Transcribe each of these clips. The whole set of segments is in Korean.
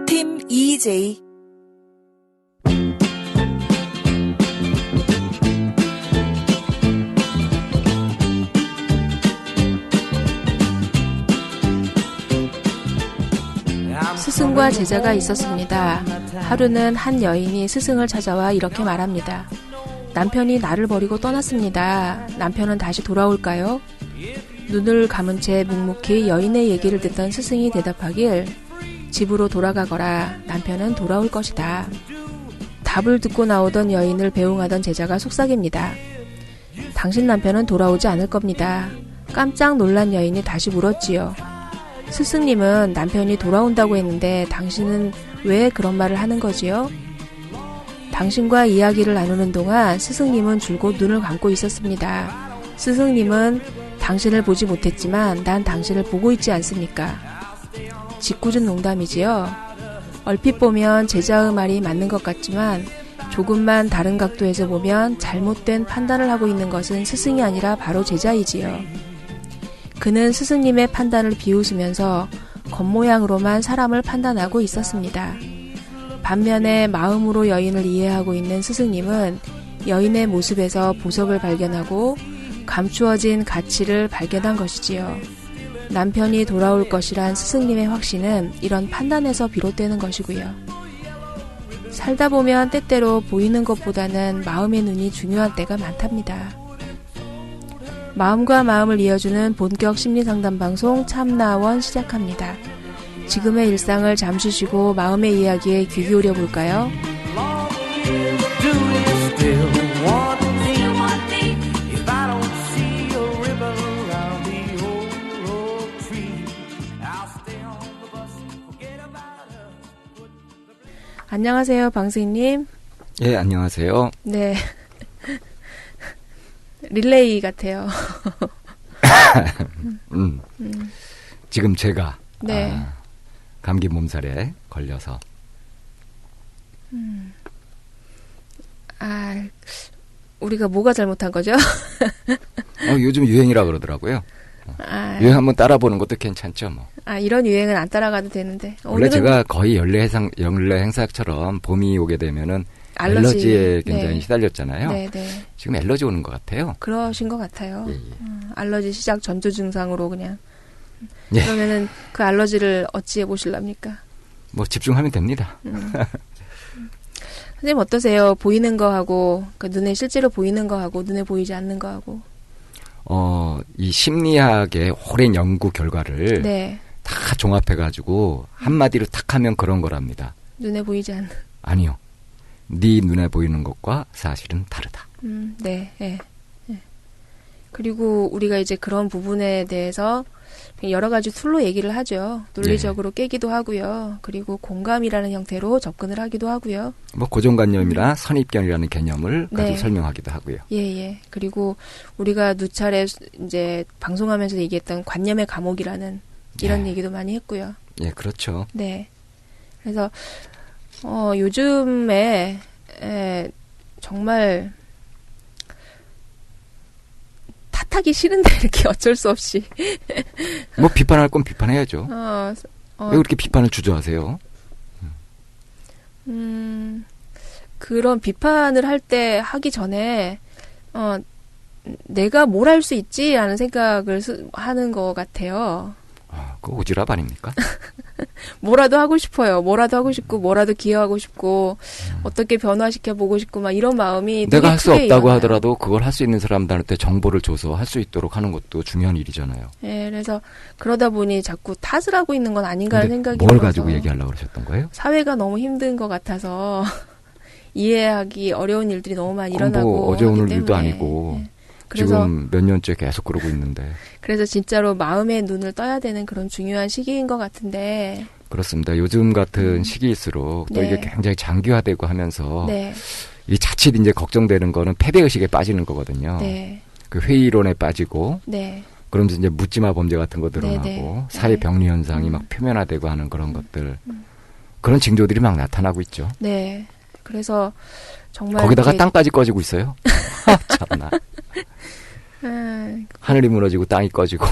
팀 EJ 스승과 제자가 있었습니다. 하루는 한 여인이 스승을 찾아와 이렇게 말합니다. 남편이 나를 버리고 떠났습니다. 남편은 다시 돌아올까요? 눈을 감은 채 묵묵히 여인의 얘기를 듣던 스승이 대답하길, 집으로 돌아가거라. 남편은 돌아올 것이다. 답을 듣고 나오던 여인을 배웅하던 제자가 속삭입니다. 당신 남편은 돌아오지 않을 겁니다. 깜짝 놀란 여인이 다시 물었지요. 스승님은 남편이 돌아온다고 했는데 당신은 왜 그런 말을 하는 거지요? 당신과 이야기를 나누는 동안 스승님은 줄곧 눈을 감고 있었습니다. 스승님은 당신을 보지 못했지만 난 당신을 보고 있지 않습니까? 짓궂은 농담이지요. 얼핏 보면 제자의 말이 맞는 것 같지만 조금만 다른 각도에서 보면 잘못된 판단을 하고 있는 것은 스승이 아니라 바로 제자이지요. 그는 스승님의 판단을 비웃으면서 겉모양으로만 사람을 판단하고 있었습니다. 반면에 마음으로 여인을 이해하고 있는 스승님은 여인의 모습에서 보석을 발견하고 감추어진 가치를 발견한 것이지요. 남편이 돌아올 것이란 스승님의 확신은 이런 판단에서 비롯되는 것이고요. 살다 보면 때때로 보이는 것보다는 마음의 눈이 중요한 때가 많답니다. 마음과 마음을 이어주는 본격 심리상담 방송 참나원 시작합니다. 지금의 일상을 잠시 쉬고 마음의 이야기에 귀 기울여 볼까요? 안녕하세요, 방생님. 예, 안녕하세요. 네. 릴레이 같아요. 지금 제가 네. 감기 몸살에 걸려서 우리가 뭐가 잘못한 거죠? 요즘 유행이라 그러더라고요. 유행 한번 따라보는 것도 괜찮죠, 뭐. 이런 유행은 안 따라가도 되는데. 원래 제가 거의 연례 행사처럼 봄이 오게 되면은 알러지에 굉장히 네. 시달렸잖아요. 네, 네. 지금 알러지 오는 것 같아요. 그러신 것 같아요. 예, 예. 알러지 시작 전조 증상으로 그냥. 예. 그러면은 그 알러지를 어찌해 보실랍니까? 뭐 집중하면 됩니다. 선생님 어떠세요? 보이는 거하고 그 눈에 실제로 보이는 거하고 눈에 보이지 않는 거하고. 이 심리학의 오랜 연구 결과를 네. 다 종합해가지고 한마디로 탁 하면 그런 거랍니다. 눈에 보이지 않는. 아니요. 네 눈에 보이는 것과 사실은 다르다. 네, 네, 네. 그리고 우리가 이제 그런 부분에 대해서 여러 가지 툴로 얘기를 하죠. 논리적으로 깨기도 하고요. 그리고 공감이라는 형태로 접근을 하기도 하고요. 뭐 고정관념이나 선입견이라는 개념을 가지고 네. 설명하기도 하고요. 예. 그리고 우리가 누차례 이제 방송하면서 얘기했던 관념의 감옥이라는 이런 네. 얘기도 많이 했고요. 예, 그렇죠. 네. 그래서 요즘에 정말 탓하기 싫은데 이렇게 어쩔 수 없이 뭐 비판할 건 비판해야죠. 왜 그렇게 비판을 주저하세요? 그런 비판을 하기 전에 내가 뭘 할 수 있지라는 생각을 하는 것 같아요. 그거 오지랖 아닙니까? 뭐라도 하고 싶어요. 뭐라도 하고 싶고 뭐라도 기여하고 싶고 어떻게 변화시켜보고 싶고 막 이런 마음이 내가 할 수 없다고 일어나요. 하더라도 그걸 할 수 있는 사람들한테 정보를 줘서 할 수 있도록 하는 것도 중요한 일이잖아요. 예, 그래서 그러다 보니 자꾸 탓을 하고 있는 건 아닌가 하는 생각이 뭘 들어서 가지고 얘기하려고 그러셨던 거예요? 사회가 너무 힘든 것 같아서 이해하기 어려운 일들이 너무 많이 일어나고 뭐 어제 오늘 하기 일도 때문에. 아니고 예. 그래서 지금 몇 년째 계속 그러고 있는데. 그래서 진짜로 마음의 눈을 떠야 되는 그런 중요한 시기인 것 같은데. 그렇습니다. 요즘 같은 시기일수록 또 네. 이게 굉장히 장기화되고 하면서 네, 이 자칫 이제 걱정되는 거는 패배의식에 빠지는 거거든요. 네, 그 회의론에 빠지고 네, 그러면서 이제 묻지마 범죄 같은 거 드러나고 네. 사회 병리 현상이 막 표면화되고 하는 그런 것들 그런 징조들이 막 나타나고 있죠. 네. 그래서 정말 거기다가 이렇게- 땅까지 꺼지고 있어요. 참나. 하늘이 무너지고 땅이 꺼지고.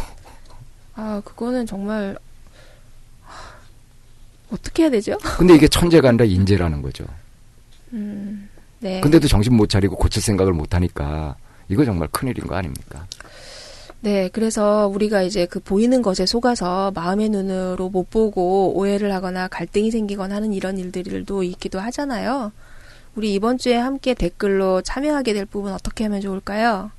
그거는 정말 어떻게 해야 되죠? 근데 이게 천재가 아니라 인재라는 거죠. 네. 근데도 정신 못 차리고 고칠 생각을 못 하니까 이거 정말 큰일인 거 아닙니까? 네, 그래서 우리가 이제 그 보이는 것에 속아서 마음의 눈으로 못 보고 오해를 하거나 갈등이 생기거나 하는 이런 일들도 있기도 하잖아요. 우리 이번 주에 함께 댓글로 참여하게 될 부분 어떻게 하면 좋을까요?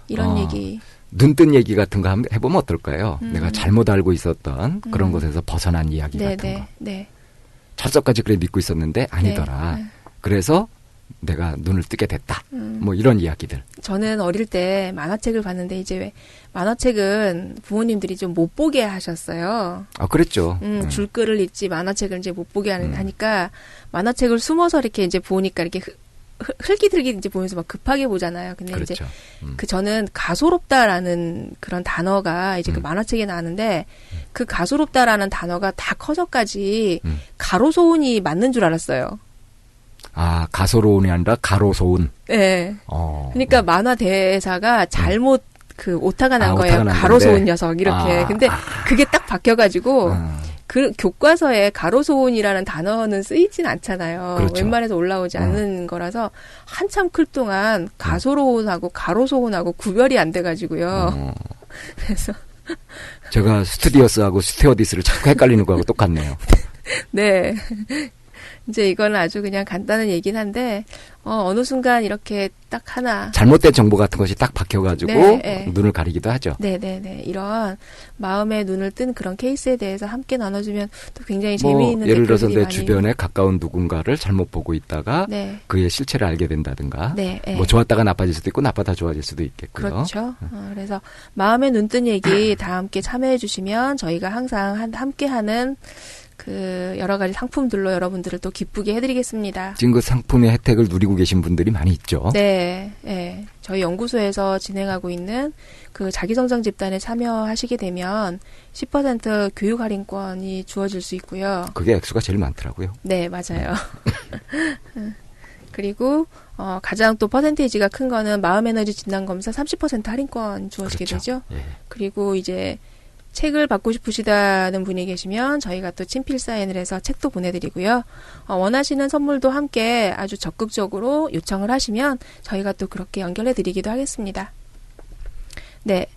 이런 얘기. 눈뜬 얘기 같은 거 한번 해보면 어떨까요? 내가 잘못 알고 있었던 그런 것에서 벗어난 이야기 같은 거. 네. 철석까지 그래 믿고 있었는데 아니더라. 네. 그래서 내가 눈을 뜨게 됐다. 뭐 이런 이야기들. 저는 어릴 때 만화책을 봤는데 이제 왜 만화책은 부모님들이 좀 못 보게 하셨어요. 아, 그랬죠. 줄글을 읽지 만화책을 이제 못 보게 하니까 만화책을 숨어서 이렇게 이제 보니까 이렇게 흘기들기 이제 보면서 막 급하게 보잖아요. 근데 그렇죠. 이제 저는 가소롭다라는 그런 단어가 이제 그 만화책에 나왔는데 그 가소롭다라는 단어가 다 커서까지 가로소운이 맞는 줄 알았어요. 아, 가소로운이 아니라 가로소운. 네. 그러니까 만화 대사가 잘못 그 오타가 난 거예요. 오타가 가로소운 녀석 이렇게. 근데 그게 딱 바뀌어가지고 그 교과서에 가로소운이라는 단어는 쓰이진 않잖아요. 그렇죠. 웬만해서 올라오지 않는 거라서 한참 클 동안 가소로운하고 가로소운하고 구별이 안 돼가지고요. 그래서 제가 스튜디오스하고 스튜어디스를 자꾸 헷갈리는 거하고 똑같네요. 네. 이제 이거는 아주 그냥 간단한 얘기긴 한데 어느 순간 이렇게 딱 하나 잘못된 정보 같은 것이 딱 박혀가지고 네. 눈을 가리기도 하죠. 네네네. 이런 마음의 눈을 뜬 그런 케이스에 대해서 함께 나눠주면 또 굉장히 재미있는 예를 들어서 내 많이 주변에 가까운 누군가를 잘못 보고 있다가 네. 그의 실체를 알게 된다든가 네. 뭐 좋았다가 나빠질 수도 있고 나빠다 좋아질 수도 있겠고요. 그렇죠. 그래서 마음의 눈 뜬 얘기 다 함께 참여해 주시면 저희가 항상 함께하는 그 여러 가지 상품들로 여러분들을 또 기쁘게 해드리겠습니다. 지금 그 상품의 혜택을 누리고 계신 분들이 많이 있죠. 네, 네. 저희 연구소에서 진행하고 있는 그 자기성장 집단에 참여하시게 되면 10% 교육 할인권이 주어질 수 있고요. 그게 액수가 제일 많더라고요. 네, 맞아요. 그리고 가장 또 퍼센테이지가 큰 거는 마음에너지 진단검사 30% 할인권 주어지게 그렇죠. 되죠. 예. 그리고 이제 책을 받고 싶으시다는 분이 계시면 저희가 또 친필 사인을 해서 책도 보내드리고요. 원하시는 선물도 함께 아주 적극적으로 요청을 하시면 저희가 또 그렇게 연결해드리기도 하겠습니다. 네.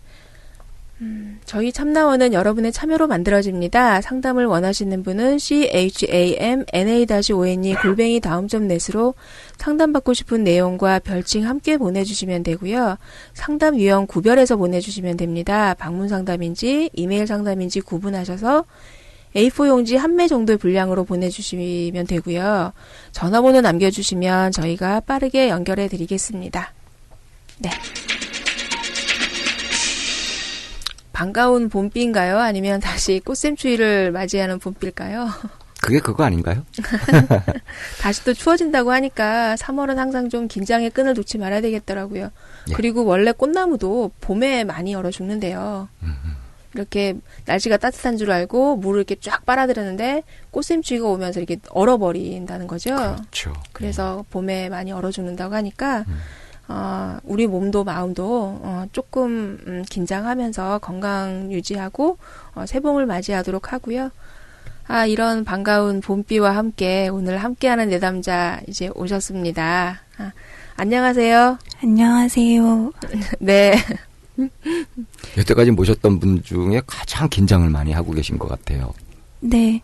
저희 참나원은 여러분의 참여로 만들어집니다. 상담을 원하시는 분은 chamna-one@다음점넷으로 상담받고 싶은 내용과 별칭 함께 보내주시면 되고요. 상담 유형 구별해서 보내주시면 됩니다. 방문 상담인지 이메일 상담인지 구분하셔서 A4 용지 한 매 정도의 분량으로 보내주시면 되고요. 전화번호 남겨주시면 저희가 빠르게 연결해 드리겠습니다. 네. 반가운 봄비인가요? 아니면 다시 꽃샘추위를 맞이하는 봄비일까요? 그게 그거 아닌가요? 다시 또 추워진다고 하니까 3월은 항상 좀 긴장의 끈을 놓지 말아야 되겠더라고요. 예. 그리고 원래 꽃나무도 봄에 많이 얼어 죽는데요. 이렇게 날씨가 따뜻한 줄 알고 물을 이렇게 쫙 빨아들였는데 꽃샘추위가 오면서 이렇게 얼어버린다는 거죠. 그렇죠. 그래서 봄에 많이 얼어 죽는다고 하니까 우리 몸도 마음도 조금 긴장하면서 건강 유지하고 새봄을 맞이하도록 하고요. 이런 반가운 봄비와 함께 오늘 함께하는 내담자 이제 오셨습니다. 안녕하세요. 안녕하세요. 네. 여태까지 모셨던 분 중에 가장 긴장을 많이 하고 계신 것 같아요. 네.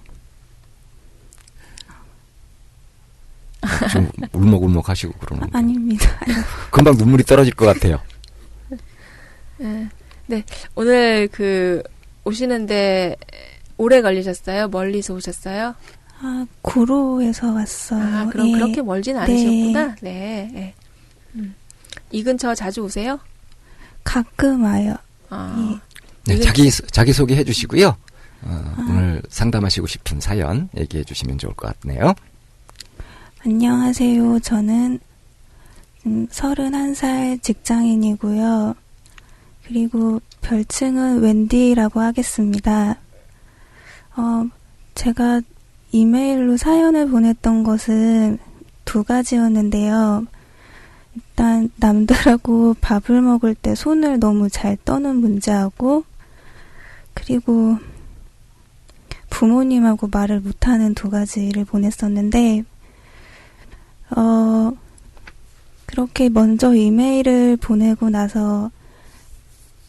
좀 울먹울먹 하시고 그러는 거. 아닙니다. 금방 눈물이 떨어질 것 같아요. 네. 오늘 오시는데 오래 걸리셨어요? 멀리서 오셨어요? 구로에서 왔어요. 그럼 예. 그렇게 멀진 않으셨구나. 네. 이 근처 자주 오세요? 가끔 와요. 네, 자기 소개해 주시고요. 오늘 상담하시고 싶은 사연 얘기해 주시면 좋을 것 같네요. 안녕하세요. 저는 31살 직장인이고요. 그리고 별칭은 웬디라고 하겠습니다. 제가 이메일로 사연을 보냈던 것은 2가지였는데요. 일단 남들하고 밥을 먹을 때 손을 너무 잘 떠는 문제하고, 그리고 부모님하고 말을 못하는 2가지를 보냈었는데, 그렇게 먼저 이메일을 보내고 나서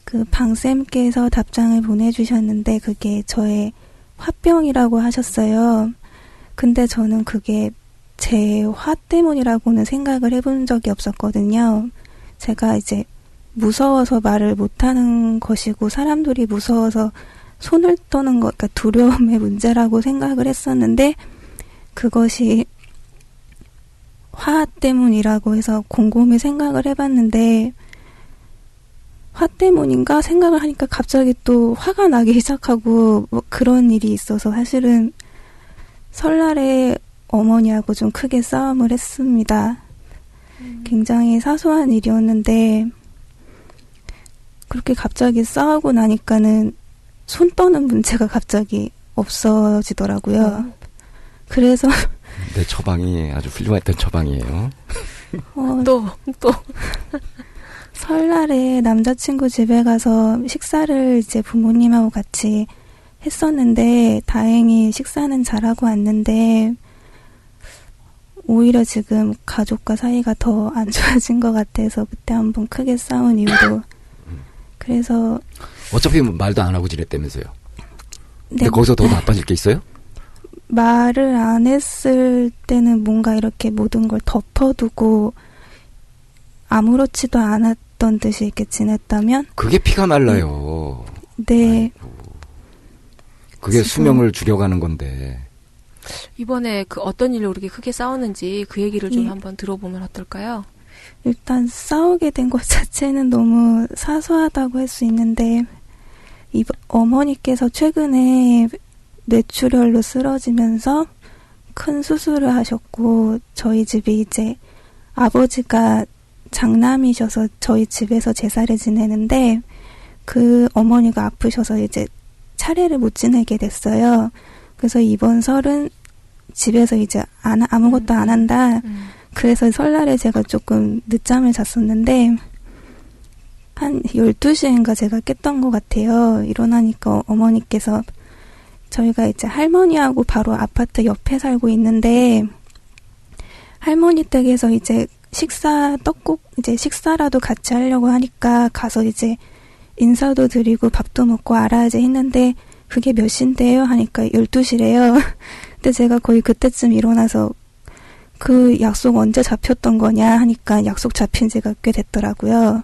그 방쌤께서 답장을 보내주셨는데 그게 저의 화병이라고 하셨어요. 근데 저는 그게 제 화 때문이라고는 생각을 해본 적이 없었거든요. 제가 이제 무서워서 말을 못하는 것이고 사람들이 무서워서 손을 떠는 것, 그러니까 두려움의 문제라고 생각을 했었는데 그것이 화 때문이라고 해서 곰곰이 생각을 해봤는데 화 때문인가 생각을 하니까 갑자기 또 화가 나기 시작하고 뭐 그런 일이 있어서 사실은 설날에 어머니하고 좀 크게 싸움을 했습니다. 굉장히 사소한 일이었는데 그렇게 갑자기 싸우고 나니까는 손 떠는 문제가 갑자기 없어지더라고요. 그래서 내 처방이 아주 훌륭했던 처방이에요. 또. 설날에 남자친구 집에 가서 식사를 이제 부모님하고 같이 했었는데 다행히 식사는 잘하고 왔는데 오히려 지금 가족과 사이가 더 안 좋아진 것 같아서 그때 한번 크게 싸운 이유로 그래서 어차피 말도 안 하고 지냈다면서요. 근데 네, 거기서 더 나빠질 게 있어요? 말을 안 했을 때는 뭔가 이렇게 모든 걸 덮어두고 아무렇지도 않았던 듯이 이렇게 지냈다면 그게 피가 말라요. 네. 아이고. 그게 수명을 줄여가는 건데. 이번에 그 어떤 일로 그렇게 크게 싸웠는지 그 얘기를 좀 예. 한번 들어보면 어떨까요? 일단 싸우게 된 것 자체는 너무 사소하다고 할 수 있는데 어머니께서 최근에 뇌출혈로 쓰러지면서 큰 수술을 하셨고 저희 집이 이제 아버지가 장남이셔서 저희 집에서 제사를 지내는데 그 어머니가 아프셔서 이제 차례를 못 지내게 됐어요. 그래서 이번 설은 집에서 이제 아무것도 안 한다. 그래서 설날에 제가 조금 늦잠을 잤었는데 한 12시인가 제가 깼던 것 같아요. 일어나니까 어머니께서 저희가 이제 할머니하고 바로 아파트 옆에 살고 있는데 할머니 댁에서 이제 이제 식사라도 같이 하려고 하니까 가서 이제 인사도 드리고 밥도 먹고 알아야지 했는데 그게 몇 시인데요? 하니까 12시래요. 근데 제가 거의 그때쯤 일어나서 그 약속 언제 잡혔던 거냐 하니까 약속 잡힌 지가 꽤 됐더라고요.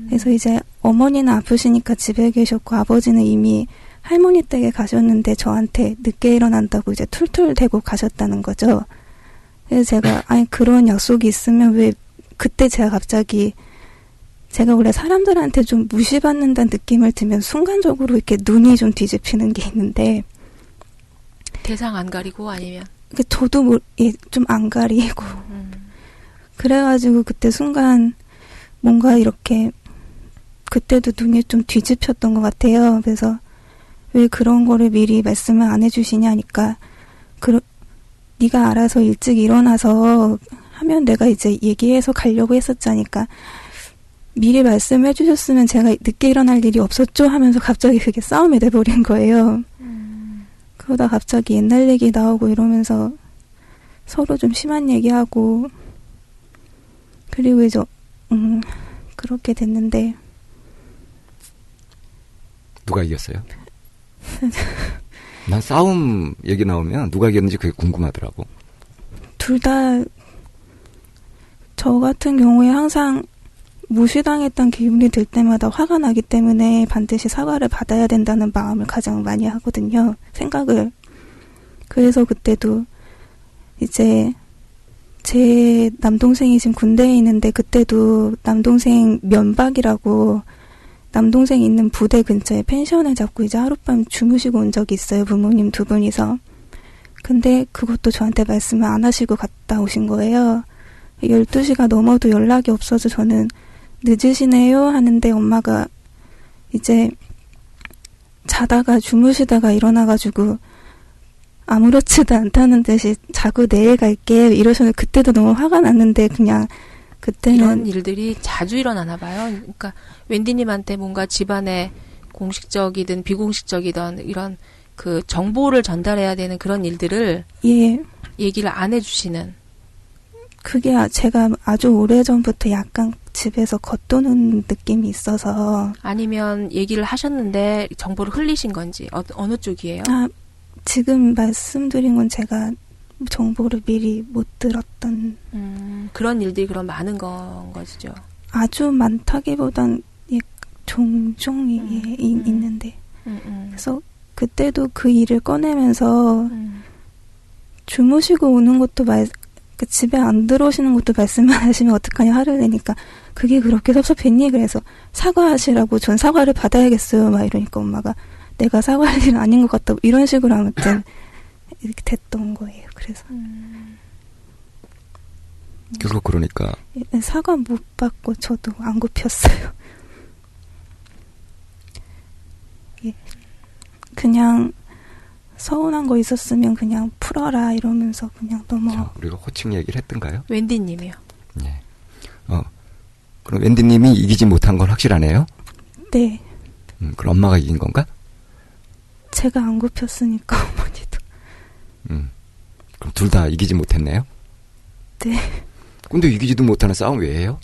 그래서 이제 어머니는 아프시니까 집에 계셨고 아버지는 이미 할머니 댁에 가셨는데 저한테 늦게 일어난다고 이제 툴툴대고 가셨다는 거죠. 그래서 제가 아니 그런 약속이 있으면 왜 그때 제가 원래 사람들한테 좀 무시받는다는 느낌을 들면 순간적으로 이렇게 눈이 좀 뒤집히는 게 있는데 대상 안 가리고 아니면 저도 좀 안 가리고 그래가지고 그때 순간 뭔가 이렇게 그때도 눈이 좀 뒤집혔던 것 같아요. 그래서 왜 그런 거를 미리 말씀을 안 해주시냐니까 네가 알아서 일찍 일어나서 하면 내가 이제 얘기해서 가려고 했었자니까 미리 말씀해 주셨으면 제가 늦게 일어날 일이 없었죠 하면서 갑자기 그게 싸움이 돼버린 거예요. 그러다 갑자기 옛날 얘기 나오고 이러면서 서로 좀 심한 얘기하고 그리고 이제 그렇게 됐는데 누가 이겼어요? 난 싸움 얘기 나오면 누가 이겼는지 그게 궁금하더라고. 둘 다 저 같은 경우에 항상 무시당했던 기분이 들 때마다 화가 나기 때문에 반드시 사과를 받아야 된다는 마음을 가장 많이 하거든요. 생각을. 그래서 그때도 이제 제 남동생이 지금 군대에 있는데 그때도 남동생 면박이라고 남동생 있는 부대 근처에 펜션을 잡고 이제 하룻밤 주무시고 온 적이 있어요. 부모님 2분이서. 근데 그것도 저한테 말씀을 안 하시고 갔다 오신 거예요. 12시가 넘어도 연락이 없어서 저는 늦으시네요 하는데 엄마가 이제 자다가 주무시다가 일어나가지고 아무렇지도 않다는 듯이 자고 내일 갈게 이러셔서 그때도 너무 화가 났는데 그냥 그때는 이런 일들이 자주 일어나나 봐요. 그러니까 웬디님한테 뭔가 집안에 공식적이든 비공식적이든 이런 그 정보를 전달해야 되는 그런 일들을 예, 얘기를 안 해주시는. 그게 제가 아주 오래전부터 약간 집에서 겉도는 느낌이 있어서 아니면 얘기를 하셨는데 정보를 흘리신 건지 어느 쪽이에요? 지금 말씀드린 건 제가 정보를 미리 못 들었던 그런 일들이 그럼 많은 건 거죠. 아주 많다기보단 예, 종종 있는데 그래서 그때도 그 일을 꺼내면서 주무시고 오는 것도 집에 안 들어오시는 것도 말씀만 하시면 어떡하냐 화를 내니까 그게 그렇게 섭섭했니? 그래서 사과하시라고 전 사과를 받아야겠어요. 막 이러니까 엄마가 내가 사과할 일은 아닌 것 같다. 이런 식으로 아무튼 이렇게 됐던 거예요. 그래서 결국 그러니까 사과 못 받고 저도 안 굽혔어요. 예. 그냥 서운한 거 있었으면 그냥 풀어라 이러면서 그냥 자, 우리가 호칭 얘기를 했던가요? wendy님이요. 네. 그럼 웬디님이 이기지 못한 건 확실하네요? 네. 그럼 엄마가 이긴 건가? 제가 안 굽혔으니까 어머니도. 그럼 둘 다 이기지 못했네요? 네. 근데 이기지도 못하는 싸움 왜 해요?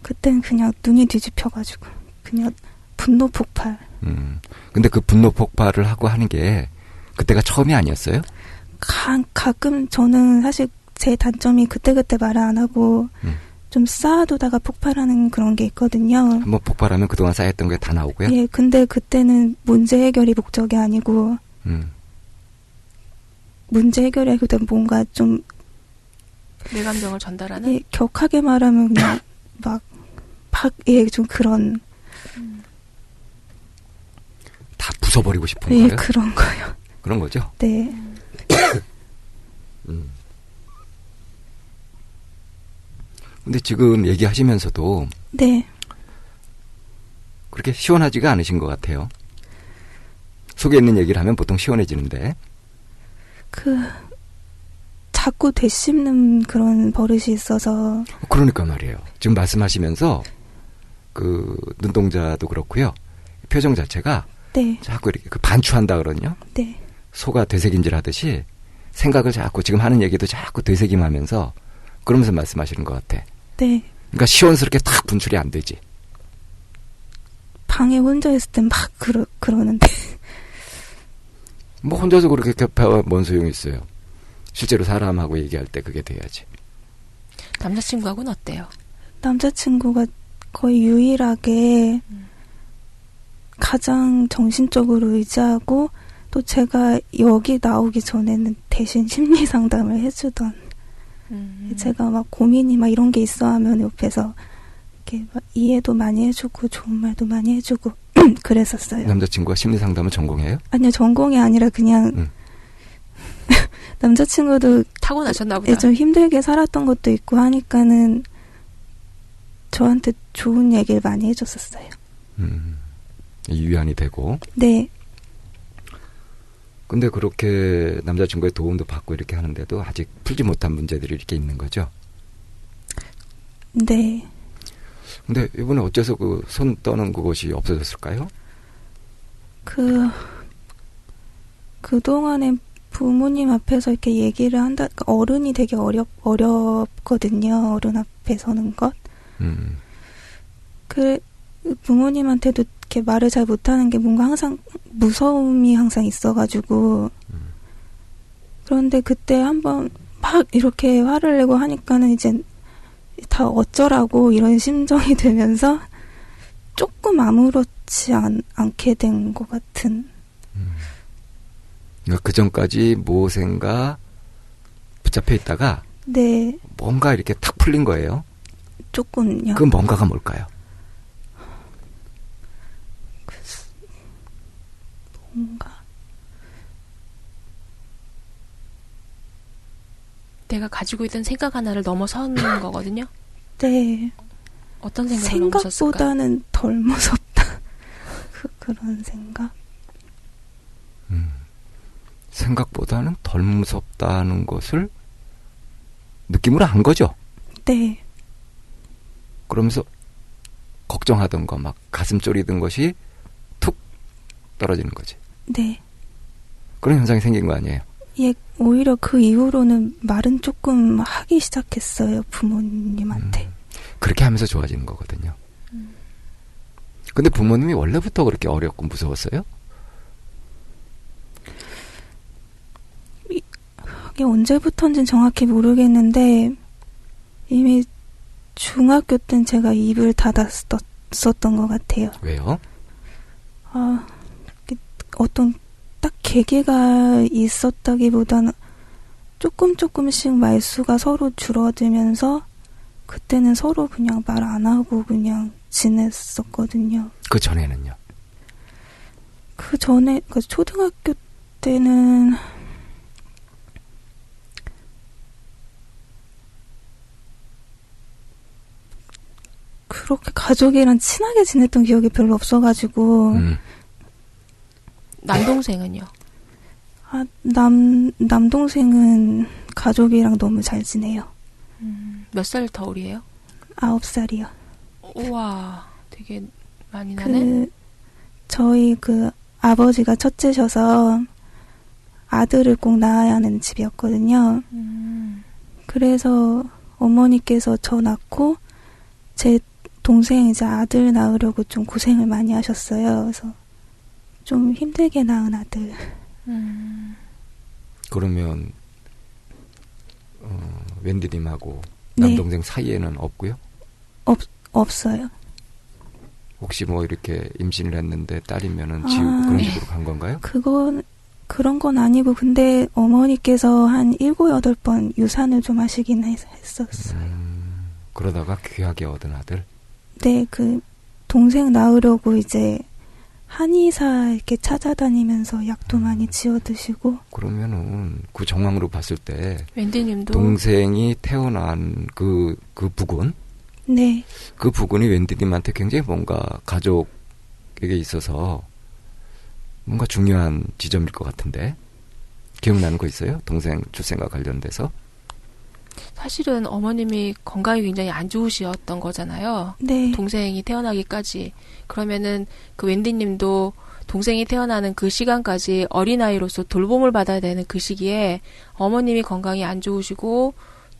그땐 그냥 눈이 뒤집혀가지고 그냥 분노 폭발. 근데 그 분노 폭발을 하고 하는 게 그때가 처음이 아니었어요? 가끔 저는 사실 제 단점이 그때그때 말을 안 하고 좀 쌓아두다가 폭발하는 그런 게 있거든요. 한번 폭발하면 그동안 쌓였던 게 다 나오고요? 예, 근데 그때는 문제 해결이 목적이 아니고 문제 해결이라기보다 뭔가 좀 내 감정을 전달하는? 예, 격하게 말하면 그냥 예, 좀 그런 다 부숴버리고 싶은 예, 거예요? 그런 거요. 그런 거죠? 네. 근데 지금 얘기하시면서도 네. 그렇게 시원하지가 않으신 것 같아요. 속에 있는 얘기를 하면 보통 시원해지는데. 자꾸 되씹는 그런 버릇이 있어서. 그러니까 말이에요. 지금 말씀하시면서 그 눈동자도 그렇고요. 표정 자체가 네. 자꾸 이렇게 반추한다 그러냐? 네. 소가 되새김질 하듯이 생각을 자꾸 지금 하는 얘기도 자꾸 되새김하면서 그러면서 말씀하시는 것 같아. 네. 그러니까 시원스럽게 탁 분출이 안 되지. 방에 혼자 있을 땐 막 그러는데. 뭐 혼자서 그렇게 격파가 뭔 소용이 있어요. 실제로 사람하고 얘기할 때 그게 돼야지. 남자친구하고는 어때요? 남자친구가 거의 유일하게 가장 정신적으로 의지하고 또 제가 여기 나오기 전에는 대신 심리 상담을 해주던 제가 막 고민이 막 이런 게 있어 하면 옆에서 이렇게 막 이해도 많이 해주고 좋은 말도 많이 해주고 그랬었어요. 남자친구가 심리 상담을 전공해요? 아니요, 전공이 아니라 그냥 남자친구도 타고나셨나 보다. 좀 힘들게 살았던 것도 있고 하니까는 저한테 좋은 얘기를 많이 해줬었어요. 유연이 되고. 네. 근데 그렇게 남자친구의 도움도 받고 이렇게 하는데도 아직 풀지 못한 문제들이 이렇게 있는 거죠? 네. 근데 이번에 어째서 그 손 떠는 그것이 없어졌을까요? 그동안에 부모님 앞에서 이렇게 얘기를 한다, 어른이 되게 어렵거든요. 어른 앞에 서는 것. 부모님한테도 이렇게 말을 잘 못하는 게 뭔가 항상 무서움이 항상 있어가지고. 그런데 그때 한번 막 이렇게 화를 내고 하니까는 이제 다 어쩌라고 이런 심정이 되면서 조금 아무렇지 않게 된 것 같은. 그러니까 그 전까지 무엇인가 붙잡혀 있다가 네. 뭔가 이렇게 탁 풀린 거예요. 조금요. 그 뭔가가 뭘까요? 뭔가. 내가 가지고 있던 생각 하나를 넘어서는 거거든요. 네. 어떤 생각을 넘어섰을까? 생각보다는 덜 무섭다. 그런 생각? 생각보다는 덜 무섭다는 것을 느낌으로 한 거죠. 네. 그러면서 걱정하던 거, 막 가슴 졸이던 것이 툭 떨어지는 거지. 네. 그런 현상이 생긴 거 아니에요? 예, 오히려 그 이후로는 말은 조금 하기 시작했어요, 부모님한테. 그렇게 하면서 좋아지는 거거든요. 근데 부모님이 원래부터 그렇게 어렵고 무서웠어요? 이게 언제부터인지는 정확히 모르겠는데 이미 중학교 땐 제가 입을 닫았었던 것 같아요. 왜요? 아, 어떤 딱 계기가 있었다기보다는 조금씩 말수가 서로 줄어들면서 그때는 서로 그냥 말 안 하고 그냥 지냈었거든요. 그 전에는요? 그 전에, 그 초등학교 때는 그렇게 가족이랑 친하게 지냈던 기억이 별로 없어가지고 남동생은요? 남동생은 가족이랑 너무 잘 지내요. 몇 살 터울이에요? 9살이요. 우와, 되게 많이 나네. 저희 아버지가 첫째셔서 아들을 꼭 낳아야 하는 집이었거든요. 그래서 어머니께서 저 낳고 제 동생 이제 아들 낳으려고 좀 고생을 많이 하셨어요. 그래서 좀 힘들게 낳은 아들. 그러면 웬디님하고 네. 남동생 사이에는 없고요? 없어요. 혹시 뭐 이렇게 임신을 했는데 딸이면은 지우고 그런 식으로 간 건가요? 그런 건 아니고 근데 어머니께서 한 7, 8번 유산을 좀 하시긴 했었어요. 그러다가 귀하게 얻은 아들? 네, 동생 낳으려고 이제 한의사 이렇게 찾아다니면서 약도 많이 지어 드시고. 그러면은 그 정황으로 봤을 때 웬디님도 동생이 태어난 그 부분? 네. 그 부분이 웬디님한테 굉장히 뭔가 가족에게 있어서 뭔가 중요한 지점일 것 같은데 기억나는 거 있어요? 동생 출생과 관련돼서? 사실은 어머님이 건강이 굉장히 안 좋으셨던 거잖아요. 네. 동생이 태어나기까지. 그러면은 그 웬디님도 동생이 태어나는 그 시간까지 어린아이로서 돌봄을 받아야 되는 그 시기에 어머님이 건강이 안 좋으시고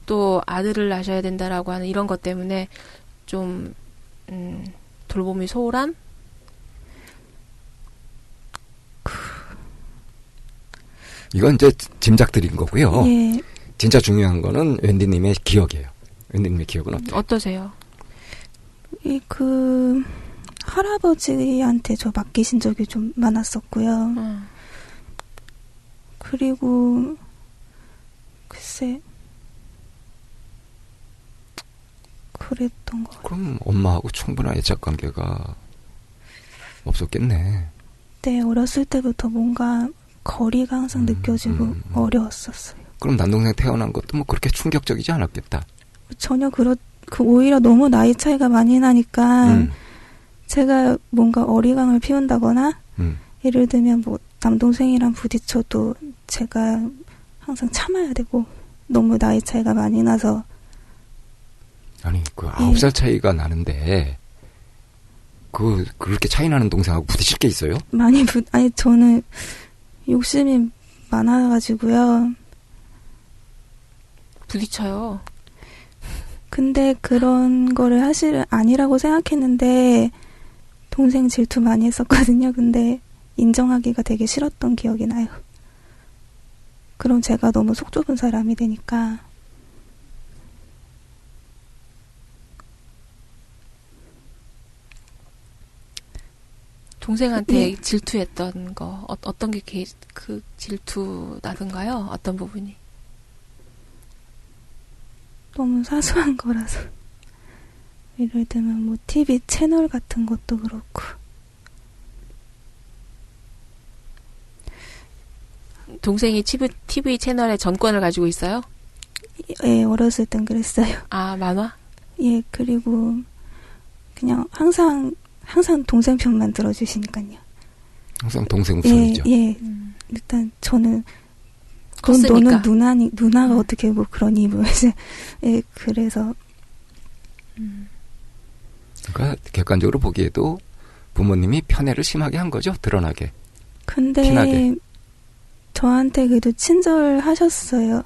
또 아들을 낳으셔야 된다라고 하는 이런 것 때문에 좀 돌봄이 소홀한? 이건 이제 짐작드린 거고요. 예. 진짜 중요한 거는 웬디님의 기억이에요. 웬디님의 기억은 어때요? 어떠세요? 할아버지한테 저 맡기신 적이 좀 많았었고요. 그리고 글쎄 그랬던 것 같아요. 그럼 엄마하고 충분한 애착 관계가 없었겠네. 네, 어렸을 때부터 뭔가 거리가 항상 느껴지고 어려웠었어요. 그럼 남동생 태어난 것도 뭐 그렇게 충격적이지 않았겠다. 전혀 오히려 너무 나이 차이가 많이 나니까 제가 뭔가 어리광을 피운다거나 예를 들면 뭐 남동생이랑 부딪혀도 제가 항상 참아야 되고 너무 나이 차이가 많이 나서 아니 9살 차이가 나는데 그렇게 차이 나는 동생하고 부딪힐 게 있어요? 아니 저는 욕심이 많아가지고요. 부딪혀요. 근데 그런 거를 사실 아니라고 생각했는데 동생 질투 많이 했었거든요. 근데 인정하기가 되게 싫었던 기억이 나요. 그럼 제가 너무 속 좁은 사람이 되니까. 동생한테 예. 질투했던 거 어떤 게 그 질투나던가요? 어떤 부분이? 너무 사소한 거라서. 예를 들면 뭐 TV 채널 같은 것도 그렇고. 동생이 TV 채널의 전권을 가지고 있어요? 예, 어렸을 땐 그랬어요. 아, 만화? 예, 그리고 그냥 항상 동생 편만 들어주시니까요. 항상 동생 우선이죠. 예. 일단 저는 컸으니까. 너는 누나가 어떻게 뭐 그런 입을 예, 그래서 그러니까 객관적으로 보기에도 부모님이 편애를 심하게 한 거죠. 드러나게. 근데 티나게. 저한테 그래도 친절하셨어요.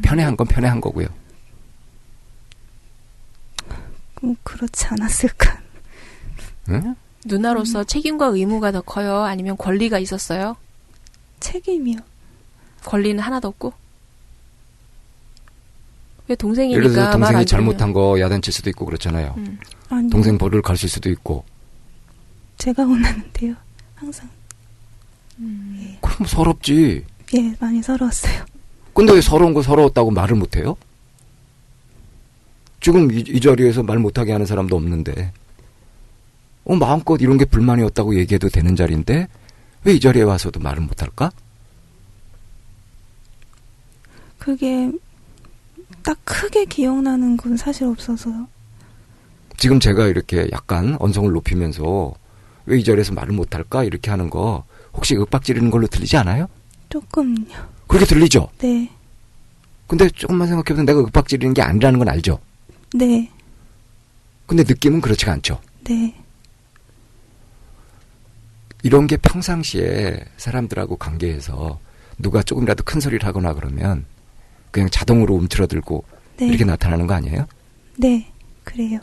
편애한 건 편애한 거고요. 그렇지 않았을까. 응? 누나로서 책임과 의무가 더 커요? 아니면 권리가 있었어요? 책임이요. 권리는 하나도 없고? 왜 예를 들어서 동생이니까 말 동생이 안 들으면 잘못한 거 야단칠 수도 있고 그렇잖아요. 아니요. 동생 벌을 가르칠 수도 있고. 제가 혼나는데요. 항상. 그럼 서럽지. 예, 많이 서러웠어요. 근데 왜 서러운 거 서러웠다고 말을 못해요? 지금 이 자리에서 말 못하게 하는 사람도 없는데 마음껏 이런 게 불만이었다고 얘기해도 되는 자리인데 왜 이 자리에 와서도 말을 못할까? 그게 딱 크게 기억나는 건 사실 없어서요. 지금 제가 이렇게 약간 언성을 높이면서 왜 이 자리에서 말을 못할까 이렇게 하는 거 혹시 윽박 지르는 걸로 들리지 않아요? 조금요. 그렇게 들리죠? 네. 근데 조금만 생각해보면 내가 윽박 지르는 게 아니라는 건 알죠? 네. 근데 느낌은 그렇지가 않죠? 네. 이런 게 평상시에 사람들하고 관계에서 누가 조금이라도 큰 소리를 하거나 그러면 그냥 자동으로 움츠러들고 네. 이렇게 나타나는 거 아니에요? 네. 그래요.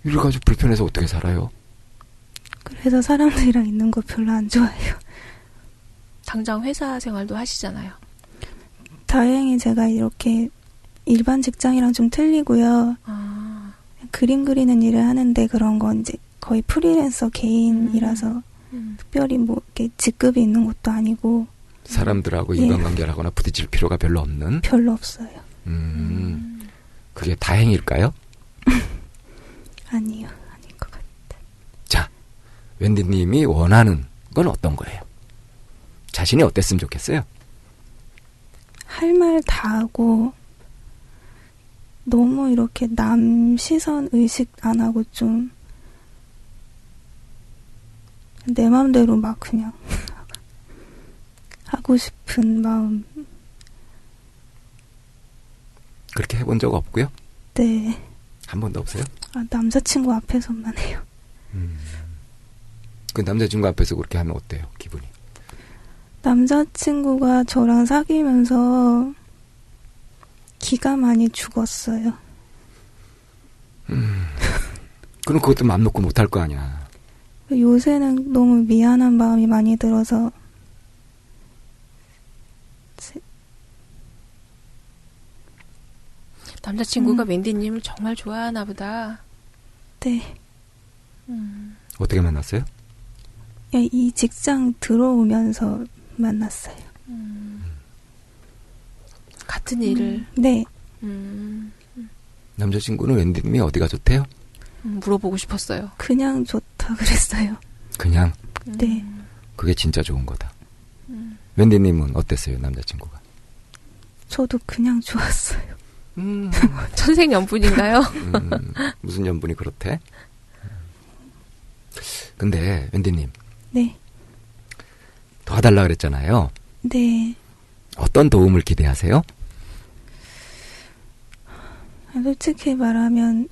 이래가지고 불편해서 어떻게 살아요? 그래서 사람들이랑 있는 거 별로 안 좋아해요. 당장 회사 생활도 하시잖아요. 다행히 제가 이렇게 일반 직장이랑 좀 틀리고요. 아, 그림 그리는 일을 하는데 그런 건 이제 거의 프리랜서 개인이라서 특별히 뭐 이렇게 직급이 있는 것도 아니고 사람들하고 예. 인간관계를 하거나 부딪힐 필요가 별로 없는? 별로 없어요. 그게 다행일까요? 아니요. 아닌 것 같아요. 자, 웬디님이 원하는 건 어떤 거예요? 자신이 어땠으면 좋겠어요? 할 말 다 하고 너무 이렇게 남 시선 의식 안 하고 좀 내 마음대로 막 그냥 하고 싶은 마음. 그렇게 해본 적 없고요? 네. 한 번도 없어요? 남자친구 앞에서만 해요. 그 남자친구 앞에서 그렇게 하면 어때요? 기분이? 남자친구가 저랑 사귀면서 기가 많이 죽었어요. 그럼 그것도 맘 놓고 못할 거 아니야. 요새는 너무 미안한 마음이 많이 들어서 남자친구가 웬디님을 정말 좋아하나 보다. 네. 어떻게 만났어요? 이 직장 들어오면서 만났어요. 같은 일을 네. 남자친구는 웬디님이 어디가 좋대요? 물어보고 싶었어요. 그냥 좋다 그랬어요. 그냥 네. 그게 진짜 좋은 거다. 웬디님은 어땠어요, 남자친구가? 저도 그냥 좋았어요. 천생연분인가요? 무슨 연분이 그렇대? 근데 웬디님 네. 도와달라 그랬잖아요. 네. 어떤 도움을 기대하세요? 솔직히 말하면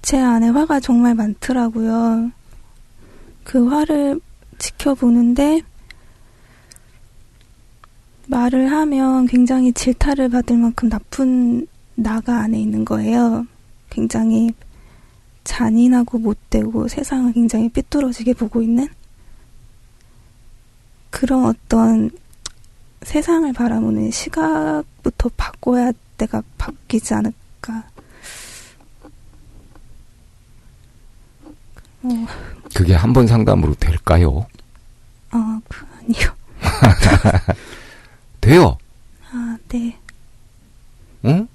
제 안에 화가 정말 많더라고요. 그 화를 지켜보는데 말을 하면 굉장히 질타를 받을 만큼 나쁜 나가 안에 있는 거예요. 굉장히 잔인하고 못되고 세상을 굉장히 삐뚤어지게 보고 있는 그런 어떤 세상을 바라보는 시각부터 바꿔야 내가 바뀌지 않을까. 그게 한 번 상담으로 될까요? 아니요. 돼요. 네. 응?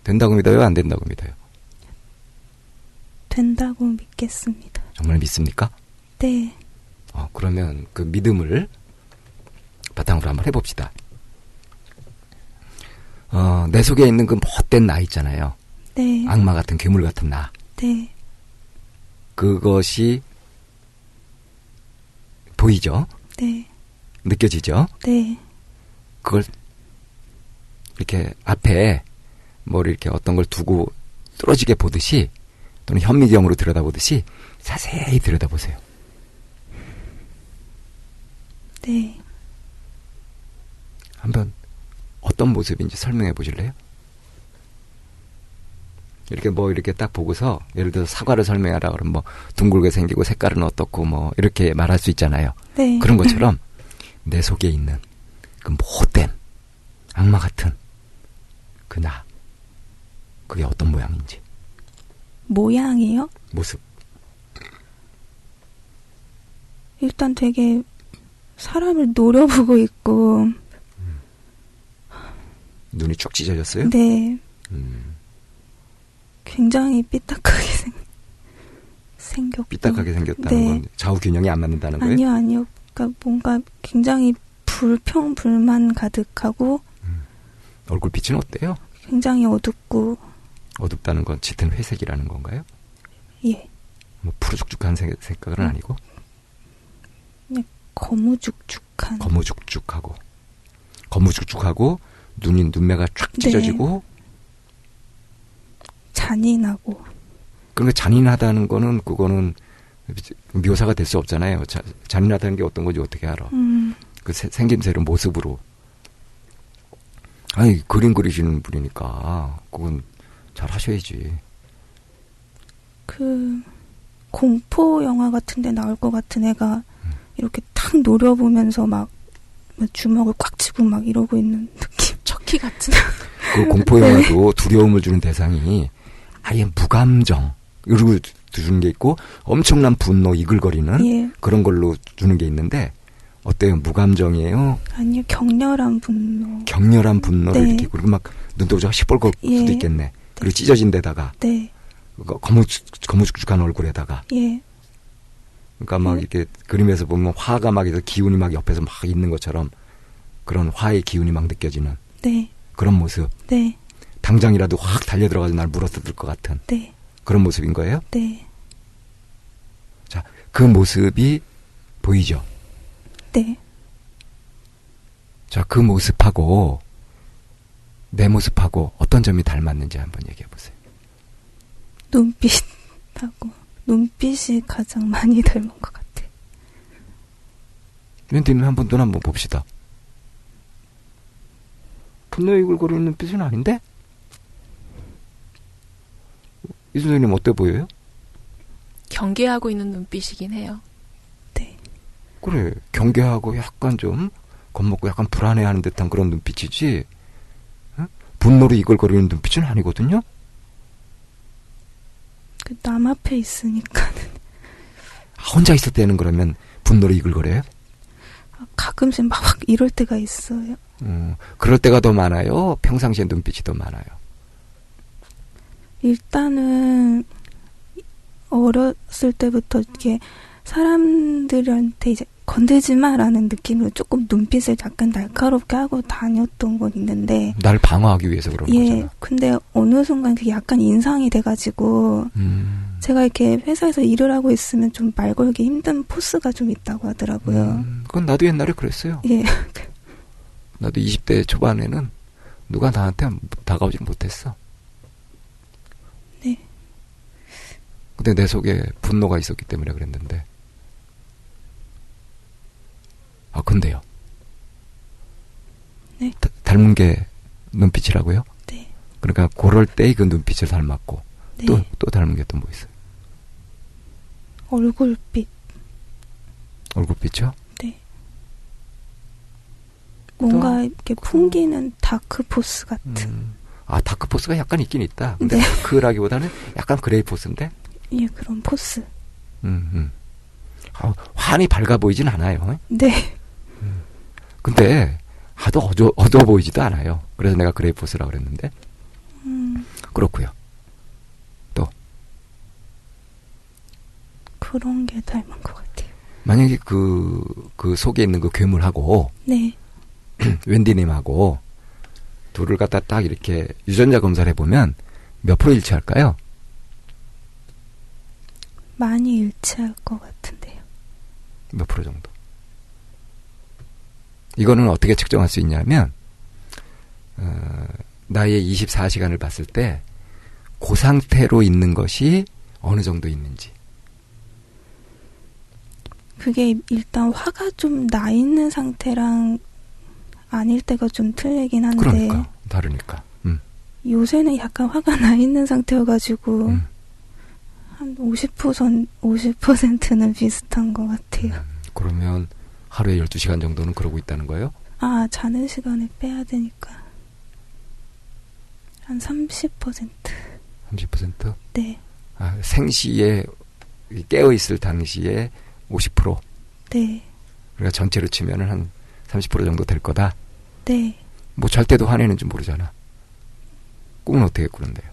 된다고 믿어요? 안 된다고 믿어요? 된다고 믿겠습니다. 정말 믿습니까? 네. 그러면 그 믿음을 바탕으로 한번 해봅시다. 내 속에 있는 그 못된 나 있잖아요. 네. 악마 같은 괴물 같은 나. 네. 그것이 보이죠? 네. 느껴지죠? 네. 그걸 이렇게 앞에 뭘 이렇게 어떤 걸 두고 뚫어지게 보듯이 또는 현미경으로 들여다보듯이 자세히 들여다보세요. 네. 한번 어떤 모습인지 설명해 보실래요? 이렇게 뭐 이렇게 딱 보고서 예를 들어서 사과를 설명하라 그러면 뭐 둥글게 생기고 색깔은 어떻고 뭐 이렇게 말할 수 있잖아요. 네. 그런 것처럼 내 속에 있는 그 못된 악마 같은 그 나, 그게 어떤 모양인지. 모양이요? 모습. 일단 되게 사람을 노려보고 있고, 눈이 쭉 찢어졌어요? 네. 음, 굉장히 삐딱하게 생겼고. 삐딱하게 생겼다는 네. 건 좌우 균형이 안 맞는다는 거예요? 아니요, 아니요. 그러니까 뭔가 굉장히 불평불만 가득하고, 얼굴빛은 어때요? 굉장히 어둡고, 어둡다는 건 짙은 회색이라는 건가요? 예. 뭐 푸르죽죽한 색깔은 아니고 거무죽죽한. 거무죽죽하고 눈매가 쫙 찢어지고 잔인하고. 그러니까 잔인하다는 거는 그거는 묘사가 될 수 없잖아요. 잔인하다는 게 어떤 건지 어떻게 알아? 그 생김새로 모습으로. 아니 그림 그리시는 분이니까 그건 잘 하셔야지. 그 공포 영화 같은 데 나올 것 같은 애가 이렇게 탁 노려보면서 막 주먹을 꽉 쥐고 막 이러고 있는 느낌. 척키 같은. 그 공포 영화도 두려움을 주는 대상이 아예 무감정 이러고 주는 게 있고 엄청난 분노 이글거리는 예. 그런 걸로 주는 게 있는데 어때요? 무감정이에요? 아니요, 격렬한 분노. 격렬한 분노를 네. 일으키고 그리고 막 눈동자가 시뻘걸 예. 수도 있겠네. 그리고 찢어진 데다가 네. 거무죽죽한 얼굴에다가 예. 그러니까 막 이렇게 그림에서 보면 화가 막 이렇게 기운이 막 옆에서 막 있는 것처럼 그런 화의 기운이 막 느껴지는 네. 그런 모습. 네. 당장이라도 확 달려들어가서 날 물어뜯을 것 같은 네. 그런 모습인 거예요? 네. 자, 그 모습이 보이죠? 네. 자, 그 모습하고 내 모습하고 어떤 점이 닮았는지 한번 얘기해 보세요. 눈빛하고. 눈빛이 가장 많이 닮은 것 같아. 웬디님 한번 눈 한번 봅시다. 분노 이글거리는 눈빛은 아닌데? 이 선생님 어때 보여요? 경계하고 있는 눈빛이긴 해요. 네. 그래, 경계하고 약간 좀 겁먹고 약간 불안해하는 듯한 그런 눈빛이지 응? 분노로 이글거리는 눈빛은 아니거든요? 그 남 앞에 있으니까는. 혼자 있을 때는 그러면 분노로 이글거려요? 가끔씩 막 이럴 때가 있어요. 그럴 때가 더 많아요? 평상시에 눈빛이 더 많아요? 일단은 어렸을 때부터 이렇게 사람들한테 이제 건들지 마라는 느낌으로 조금 눈빛을 약간 날카롭게 하고 다녔던 건 있는데 날 방어하기 위해서 그런 예, 거잖아. 근데 어느 순간 그게 약간 인상이 돼가지고 제가 이렇게 회사에서 일을 하고 있으면 좀 말 걸기 힘든 포스가 좀 있다고 하더라고요. 그건 나도 옛날에 그랬어요. 예. 나도 20대 초반에는 누가 나한테 다가오지 못했어. 네. 근데 내 속에 분노가 있었기 때문에 그랬는데. 아, 근데요. 네. 닮은 게 눈빛이라고요? 네. 그러니까 그럴 때의 그 눈빛을 닮았고 네. 또 닮은 게 또 뭐 있어요? 얼굴빛. 얼굴빛이요? 네. 뭔가 이렇게 풍기는 다크 포스 같은. 아, 다크포스가 약간 있긴 있다. 근데 네. 다크라기보다는 약간 그레이 포스인데? 예, 그런 포스. 환히 밝아 보이진 않아요. 네. 근데 하도 어두워 보이지도 않아요. 그래서 내가 그레이 포스라고 그랬는데. 그렇고요. 또 그런 게 닮은 것 같아요. 만약에 그 속에 있는 그 괴물하고 네. 웬디님하고 둘을 갖다 딱 이렇게 유전자 검사를 해보면 몇 프로 일치할까요? 많이 일치할 것 같은데요. 몇 프로 정도? 이거는 어떻게 측정할 수 있냐면 나의 24시간을 봤을 때 그 상태로 있는 것이 어느 정도 있는지. 그게 일단 화가 좀 나 있는 상태랑 아닐 때가 좀 틀리긴 한데 그러니까 다르니까. 요새는 약간 화가 나 있는 상태여가지고 한 50%는 비슷한 것 같아요. 그러면 하루에 12시간 정도는 그러고 있다는 거예요? 아, 자는 시간에 빼야 되니까 한 30%. 30%? 네. 아, 생시에 깨어있을 당시에 50%. 네. 그러니까 전체로 치면은 한 30% 정도 될 거다. 네. 뭐 잘 때도 화내는지 모르잖아. 꿈은 어떻게 꾸는데요?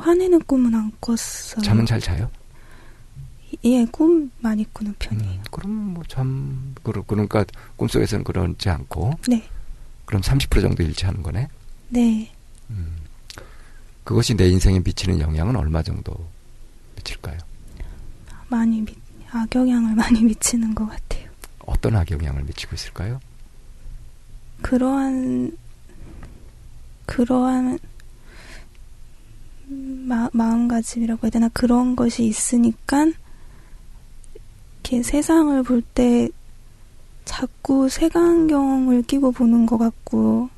화내는 꿈은 안 꿨어요. 잠은 잘 자요? 예, 꿈 많이 꾸는 편이에요. 그럼 뭐 그러니까 꿈속에서는 그러지 않고. 네. 그럼 30% 정도 일치하는 거네? 네. 그것이 내 인생에 미치는 영향은 얼마 정도 미칠까요? 악영향을 많이 미치는 것 같아요. 어떤 악영향을 미치고 있을까요? 그러한 마음가짐이라고 해야 되나? 그런 것이 있으니까 이렇게 세상을 볼 때 자꾸 색안경을 끼고 보는 것 같고,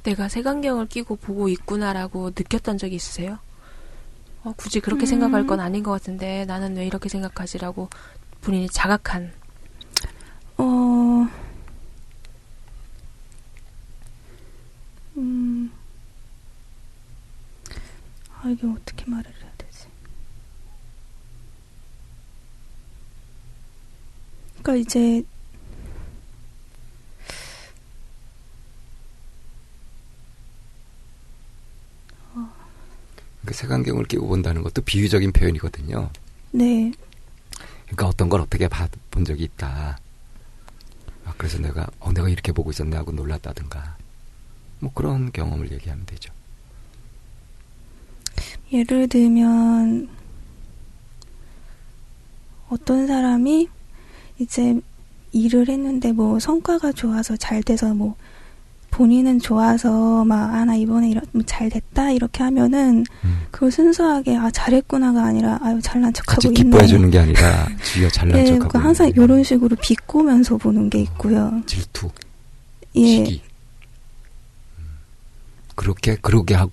내가 색안경을 끼고 보고 있구나라고 느꼈던 적이 있으세요? 굳이 그렇게 생각할 건 아닌 것 같은데 나는 왜 이렇게 생각하지라고 본인이 자각한. 이게 어떻게 말을 해야 되지? 그러니까 이제 그 색안경을 끼고 본다는 것도 비유적인 표현이거든요. 네. 그러니까 어떤 걸 어떻게 본 적이 있다. 그래서 내가 이렇게 보고 있었네 하고 놀랐다든가. 뭐 그런 경험을 얘기하면 되죠. 예를 들면 어떤 사람이 이제 일을 했는데 뭐 성과가 좋아서 잘 돼서 뭐 본인은 좋아서 막 나 이번에 잘 됐다 이렇게 하면은 그걸 순수하게 잘했구나가 아니라 잘난 척하고 같이 있네. 기뻐해 주는 게 아니라 주위가 잘난 네, 척하고 항상 있는 이런 식으로 비꼬면서 보는 게 있고요. 질투, 예. 시기.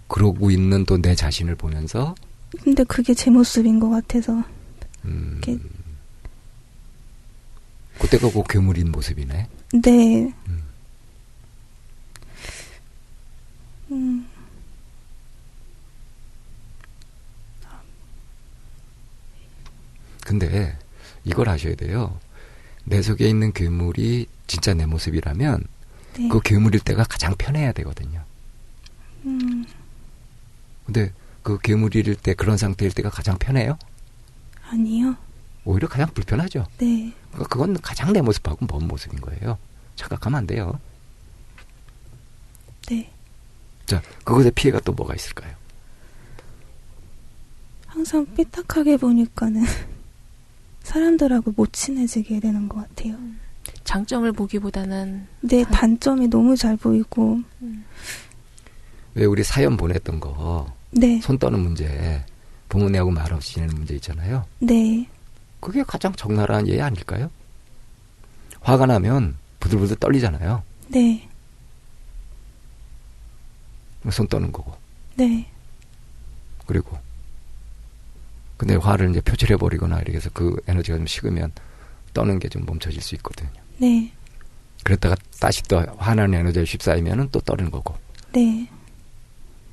그러고 있는 또 내 자신을 보면서. 근데 그게 제 모습인 것 같아서. 그때가 그 괴물인 모습이네. 네. 근데 이걸 아셔야 돼요. 내 속에 있는 괴물이 진짜 내 모습이라면 네. 그 괴물일 때가 가장 편해야 되거든요. 근데 그 괴물일 때 그런 상태일 때가 가장 편해요? 아니요. 오히려 가장 불편하죠. 네. 그러니까 그건 가장 내 모습하고 먼 모습인 거예요. 착각하면 안 돼요. 네. 자, 그것의 피해가 또 뭐가 있을까요? 항상 삐딱하게 보니까는 사람들하고 못 친해지게 되는 것 같아요. 장점을 보기보다는 네, 단점이 너무 잘 보이고. 왜 우리 사연 보냈던 거, 네. 손 떠는 문제, 부모님하고 말 없이 지내는 문제 있잖아요. 네. 그게 가장 적나라한 예 아닐까요? 화가 나면 부들부들 떨리잖아요. 네. 손 떠는 거고. 네. 그리고 근데 화를 이제 표출해버리거나 이렇게 해서 그 에너지가 좀 식으면 떠는 게 좀 멈춰질 수 있거든요. 네. 그랬다가 다시 또 화나는 에너지가 휩싸이면은 또 떠는 거고. 네.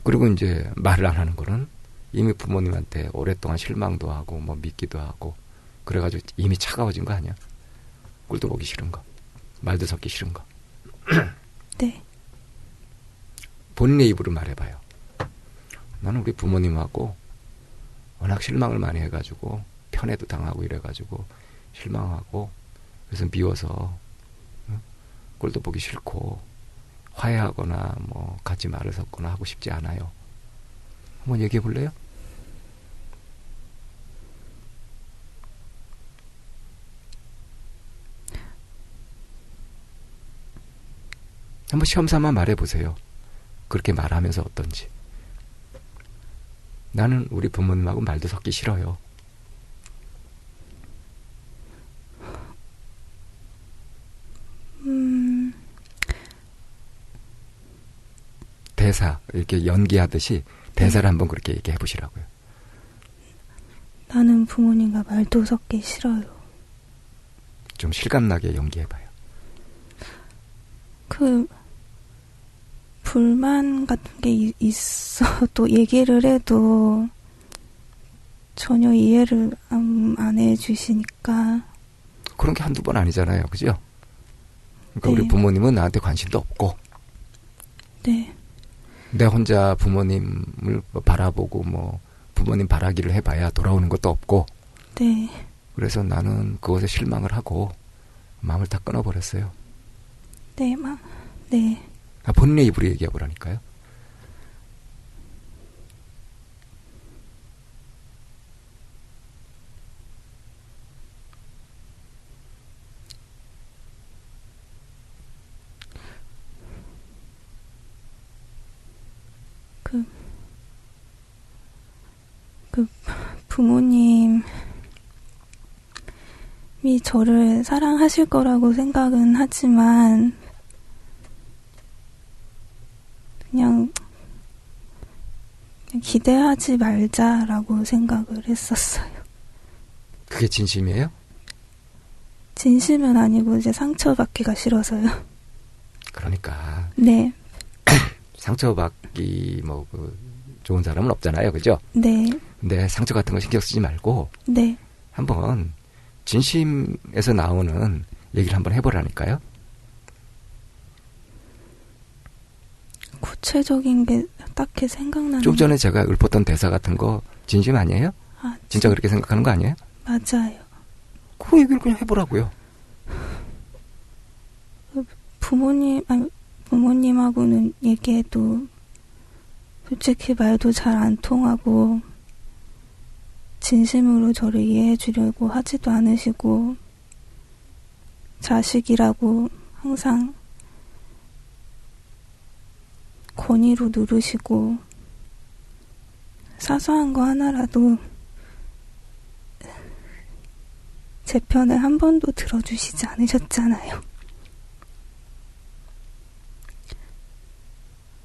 그리고 이제 말을 안 하는 거는 이미 부모님한테 오랫동안 실망도 하고 뭐 믿기도 하고 그래가지고 이미 차가워진 거 아니야? 꼴도 보기 싫은 거. 말도 섞기 싫은 거. 네. 본인의 입으로 말해봐요. 나는 우리 부모님하고 워낙 실망을 많이 해가지고 편애도 당하고 이래가지고 실망하고 그래서 미워서 꼴도 보기 싫고 화해하거나 뭐 같이 말을 섞거나 하고 싶지 않아요. 한번 얘기해 볼래요? 한번 시험 삼아 말해 보세요. 그렇게 말하면서 어떤지. 나는 우리 부모님하고 말도 섞기 싫어요. 대사, 이렇게 연기하듯이 대사를 한번 그렇게 얘기해 보시라고요. 나는 부모님과 말도 섞기 싫어요. 좀 실감나게 연기해봐요. 그 불만 같은 게 있어도 얘기를 해도 전혀 이해를 안 해주시니까. 그런 게 한두 번 아니잖아요. 그죠? 그러니까 네. 우리 부모님은 나한테 관심도 없고 네, 내 혼자 부모님을 바라보고 뭐 부모님 바라기를 해봐야 돌아오는 것도 없고 네, 그래서 나는 그것에 실망을 하고 마음을 다 끊어버렸어요. 네, 네. 본인의 입으로 얘기해보라니까요. 그 부모님이 저를 사랑하실 거라고 생각은 하지만 그냥 기대하지 말자라고 생각을 했었어요. 그게 진심이에요? 진심은 아니고 이제 상처받기가 싫어서요. 그러니까 네, 상처받기 뭐 좋은 사람은 없잖아요. 그죠? 네, 근데 상처 같은 거 신경 쓰지 말고 네. 한번 진심에서 나오는 얘기를 한번 해보라니까요. 구체적인 게 딱히 생각나는. 좀 전에 제가 읊었던 대사 같은 거 진심 아니에요? 아, 진짜 그렇게 생각하는 거 아니에요? 맞아요. 그 얘기를 그냥 해보라고요. 부모님하고는 얘기해도 솔직히 말도 잘 안 통하고 진심으로 저를 이해해 주려고 하지도 않으시고 자식이라고 항상 권위로 누르시고 사소한 거 하나라도 제 편을 한 번도 들어주시지 않으셨잖아요.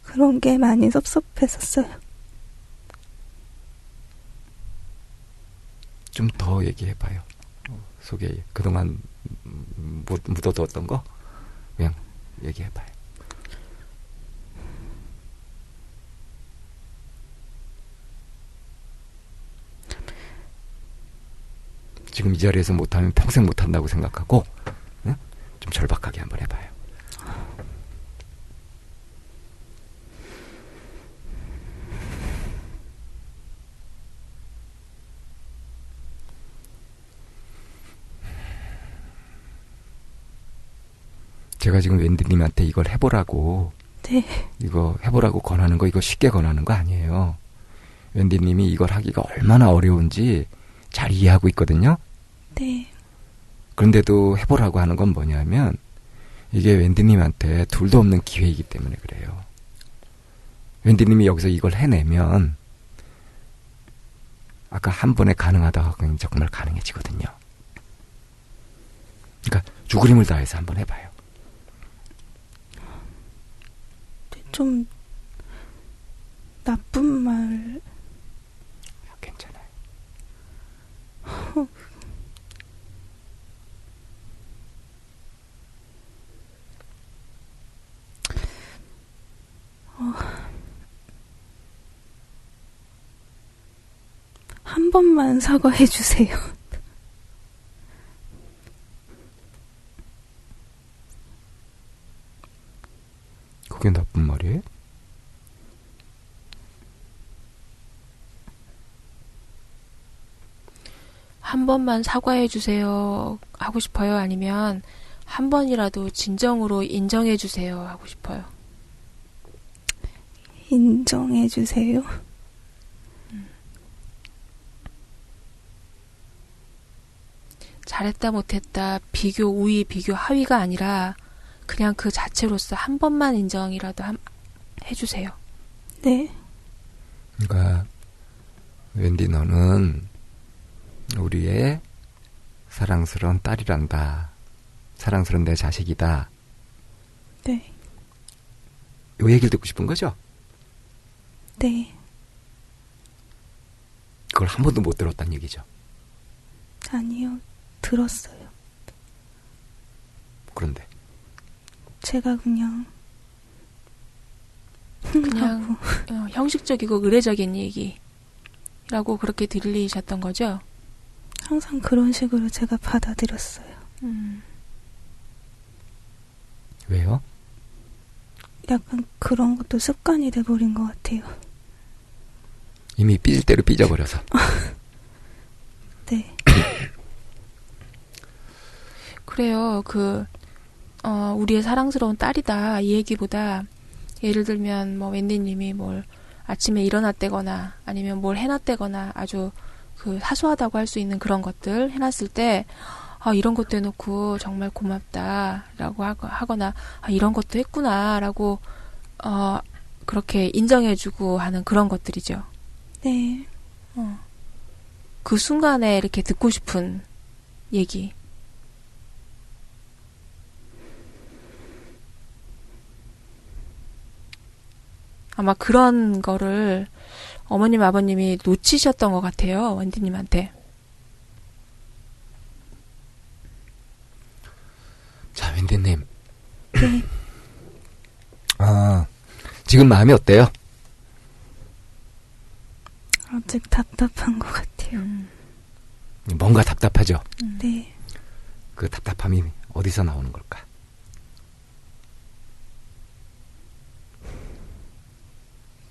그런 게 많이 섭섭했었어요. 좀 더 얘기해봐요. 속에 그동안 묻어뒀던 거 그냥 얘기해봐요. 지금 이 자리에서 못하면 평생 못한다고 생각하고 응? 좀 절박하게 한번 해봐요. 제가 지금 웬디님한테 이걸 해보라고 네, 이거 해보라고 권하는 거 이거 쉽게 권하는 거 아니에요. 웬디님이 이걸 하기가 얼마나 어려운지 잘 이해하고 있거든요. 네, 그런데도 해보라고 하는 건 뭐냐면 이게 웬디님한테 둘도 없는 기회이기 때문에 그래요. 웬디님이 여기서 이걸 해내면 아까 한 번에 가능하다고 하면 정말 가능해지거든요. 그러니까 죽을 힘을 다해서 한번 해봐요. 좀 나쁜 말. 괜찮아요. 한 번만 사과해 주세요. 그게 나쁜 말이에요? 한 번만 사과해 주세요 하고 싶어요? 아니면 한 번이라도 진정으로 인정해 주세요 하고 싶어요? 인정해 주세요. 잘했다 못했다 비교 우위 비교 하위가 아니라 그냥 그 자체로서 한 번만 인정이라도 해주세요. 네, 그러니까 웬디 너는 우리의 사랑스러운 딸이란다. 사랑스러운 내 자식이다. 네. 이 얘기를 듣고 싶은 거죠? 네. 그걸 한 번도 못 들었단 얘기죠. 아니요. 들었어요. 그런데 제가 그냥 그냥 형식적이고 의례적인 얘기라고 그렇게 들리셨던 거죠? 항상 그런 식으로 제가 받아들였어요. 왜요? 약간 그런 것도 습관이 돼버린 것 같아요. 이미 삐질 대로 삐져버려서. 네. 그래요. 우리의 사랑스러운 딸이다. 이 얘기보다 예를 들면 뭐 웬디님이 뭘 아침에 일어났다거나 아니면 뭘 해놨다거나 아주 사소하다고 할 수 있는 그런 것들 해놨을 때 이런 것도 해놓고 정말 고맙다라고 하거나 이런 것도 했구나라고 그렇게 인정해주고 하는 그런 것들이죠. 네. 그 순간에 이렇게 듣고 싶은 얘기. 아마 그런 거를 어머님, 아버님이 놓치셨던 것 같아요. wendy님한테. 자, 웬디님. 네. 지금 마음이 어때요? 아직 답답한 것 같아요. 뭔가 답답하죠? 네. 그 답답함이 어디서 나오는 걸까?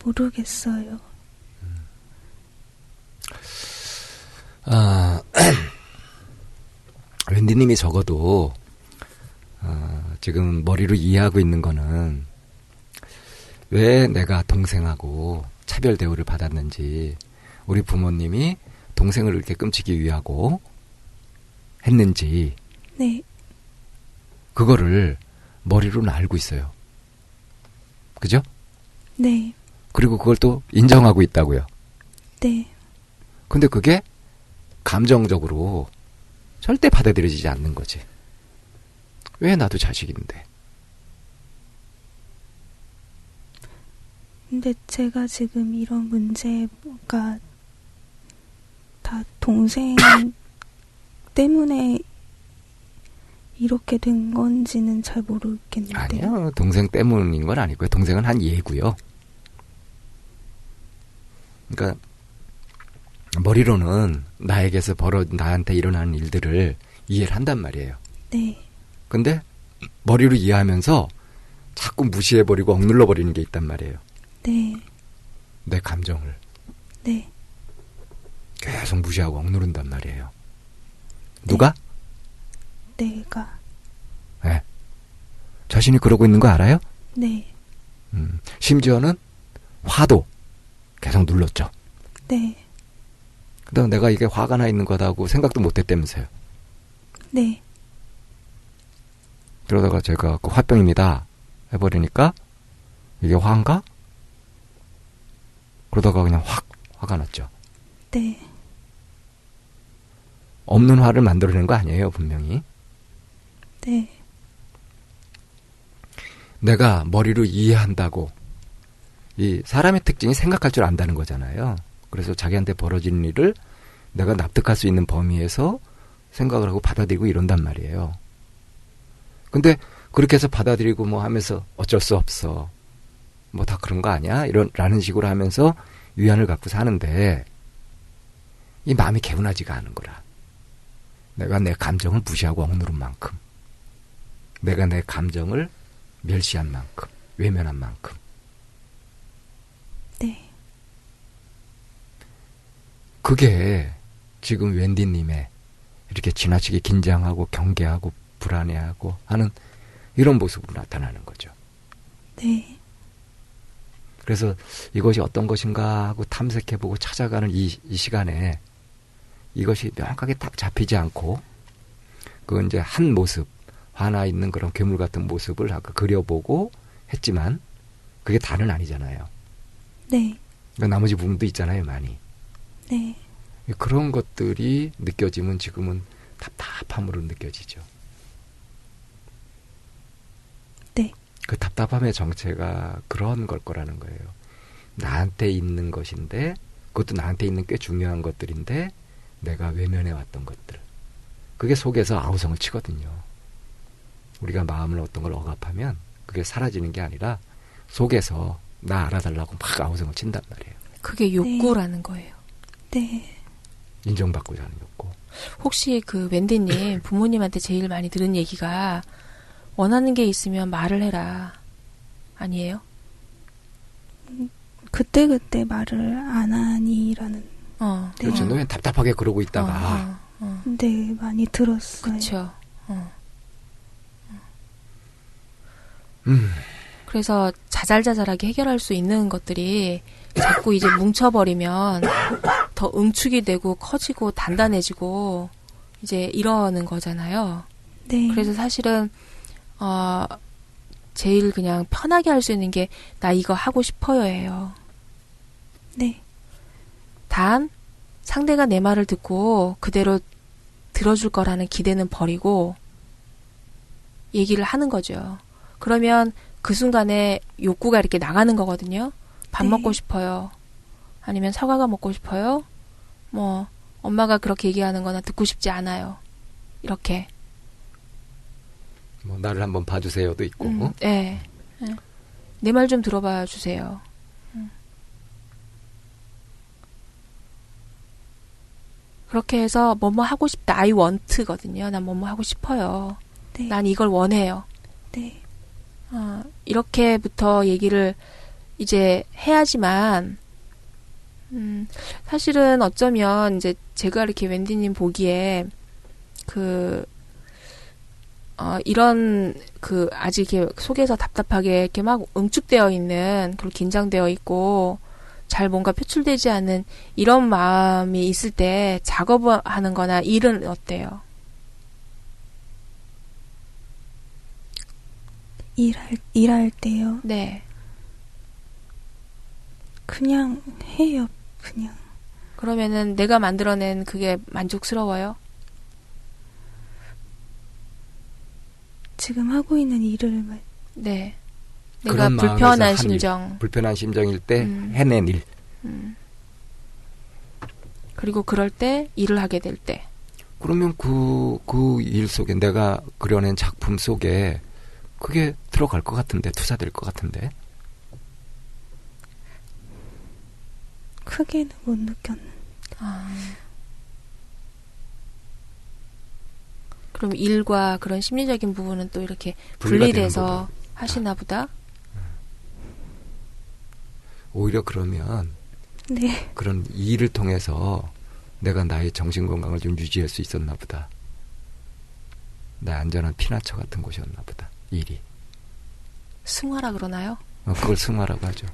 모르겠어요. 웬디님이 적어도 지금 머리로 이해하고 있는 거는 왜 내가 동생하고 차별 대우를 받았는지, 우리 부모님이 동생을 이렇게 끔찍이 위하고 했는지, 네. 그거를 머리로는 알고 있어요. 그죠? 네. 그리고 그걸 또 인정하고 있다고요. 네. 근데 그게 감정적으로 절대 받아들여지지 않는 거지. 왜 나도 자식인데. 근데 제가 지금 이런 문제가 다 동생 때문에 이렇게 된 건지는 잘 모르겠는데. 아니요. 동생 때문인 건 아니고요. 동생은 한 예고요. 그러니까 머리로는 나에게서 나한테 일어나는 일들을 이해를 한단 말이에요. 네. 근데 머리로 이해하면서 자꾸 무시해버리고 억눌러버리는 게 있단 말이에요. 네. 내 감정을 네. 계속 무시하고 억누른단 말이에요. 누가? 내가. 네. 자신이 그러고 있는 거 알아요? 네. 심지어는 화도 계속 눌렀죠. 네. 그다음 내가 이게 화가 나 있는 거다고 생각도 못 했다면서요. 네. 그러다가 제가 그 화병입니다 해버리니까 이게 화인가? 그러다가 그냥 확 화가 났죠. 네. 없는 화를 만들어낸 거 아니에요, 분명히. 네. 내가 머리로 이해한다고, 이 사람의 특징이 생각할 줄 안다는 거잖아요. 그래서 자기한테 벌어지는 일을 내가 납득할 수 있는 범위에서 생각을 하고 받아들이고 이런단 말이에요. 근데 그렇게 해서 받아들이고 뭐 하면서 어쩔 수 없어, 뭐 다 그런 거 아니야? 라는 식으로 하면서 위안을 갖고 사는데 이 마음이 개운하지가 않은 거라. 내가 내 감정을 무시하고 억누른 만큼, 내가 내 감정을 멸시한 만큼, 외면한 만큼. 네. 그게 지금 웬디님의 이렇게 지나치게 긴장하고 경계하고 불안해하고 하는 이런 모습으로 나타나는 거죠. 네. 그래서 이것이 어떤 것인가 하고 탐색해보고 찾아가는 이 시간에 이것이 명확하게 딱 잡히지 않고, 그 이제 한 모습, 화나 있는 그런 괴물 같은 모습을 아까 그려보고 했지만 그게 다는 아니잖아요. 네. 그러니까 나머지 부분도 있잖아요, 많이. 네. 그런 것들이 느껴지면 지금은 답답함으로 느껴지죠. 네. 그 답답함의 정체가 그런 걸 거라는 거예요. 나한테 있는 것인데, 그것도 나한테 있는 꽤 중요한 것들인데 내가 외면해 왔던 것들. 그게 속에서 아우성을 치거든요. 우리가 마음을 어떤 걸 억압하면 그게 사라지는 게 아니라 속에서 나 알아달라고 막 아우성을 친단 말이에요. 그게 욕구라는 거예요. 네. 인정받고자 하는 욕구. 혹시 그 웬디님 부모님한테 제일 많이 들은 얘기가 원하는 게 있으면 말을 해라. 아니에요? 그때그때 말을 안 하니라는. 네. 그렇죠. 너 왜 답답하게 그러고 있다가. 네, 많이 들었어요. 그렇죠. 그래서 자잘자잘하게 해결할 수 있는 것들이 자꾸 이제 뭉쳐버리면 더 응축이 되고 커지고 단단해지고 이제 이러는 거잖아요. 네. 그래서 사실은 제일 그냥 편하게 할 수 있는 게 나 이거 하고 싶어요예요. 네. 단 상대가 내 말을 듣고 그대로 들어줄 거라는 기대는 버리고 얘기를 하는 거죠. 그러면 그 순간에 욕구가 이렇게 나가는 거거든요. 밥 네. 먹고 싶어요. 아니면 사과가 먹고 싶어요. 뭐 엄마가 그렇게 얘기하는 거나 듣고 싶지 않아요. 이렇게. 뭐 나를 한번 봐주세요도 있고. 네. 내 말 좀 들어봐 주세요. 그렇게 해서 뭐뭐 하고 싶다. I want거든요. 난 뭐뭐 하고 싶어요. 네. 난 이걸 원해요. 네. 이렇게부터 얘기를 이제 해야지만, 사실은 어쩌면 이제 제가 이렇게 웬디님 보기에 이런 아직 이렇게 속에서 답답하게 이렇게 막 응축되어 있는, 그리고 긴장되어 있고, 잘 뭔가 표출되지 않는 이런 마음이 있을 때 작업하는 거나 일은 어때요? 일할 때요. 네. 그냥 해요. 그냥. 그러면은 내가 만들어낸 그게 만족스러워요? 지금 하고 있는 일을 네. 내가 그런 마음에서 불편한 한 일, 심정. 불편한 심정일 때 해낸 일. 그리고 그럴 때 일을 하게 될 때. 그러면 그 일 속에 내가 그려낸 작품 속에 그게 들어갈 것 같은데, 투자될 것 같은데. 크게는 못 느꼈는데. 그럼 일과 그런 심리적인 부분은 또 이렇게 분리가 되는 분리돼서 부분. 하시나 보다? 오히려 그러면 네. 그런 일을 통해서 내가 나의 정신건강을 좀 유지할 수 있었나 보다. 내 안전한 피난처 같은 곳이었나 보다. 일이. 승화라 그러나요? 그걸 승화라고 하죠.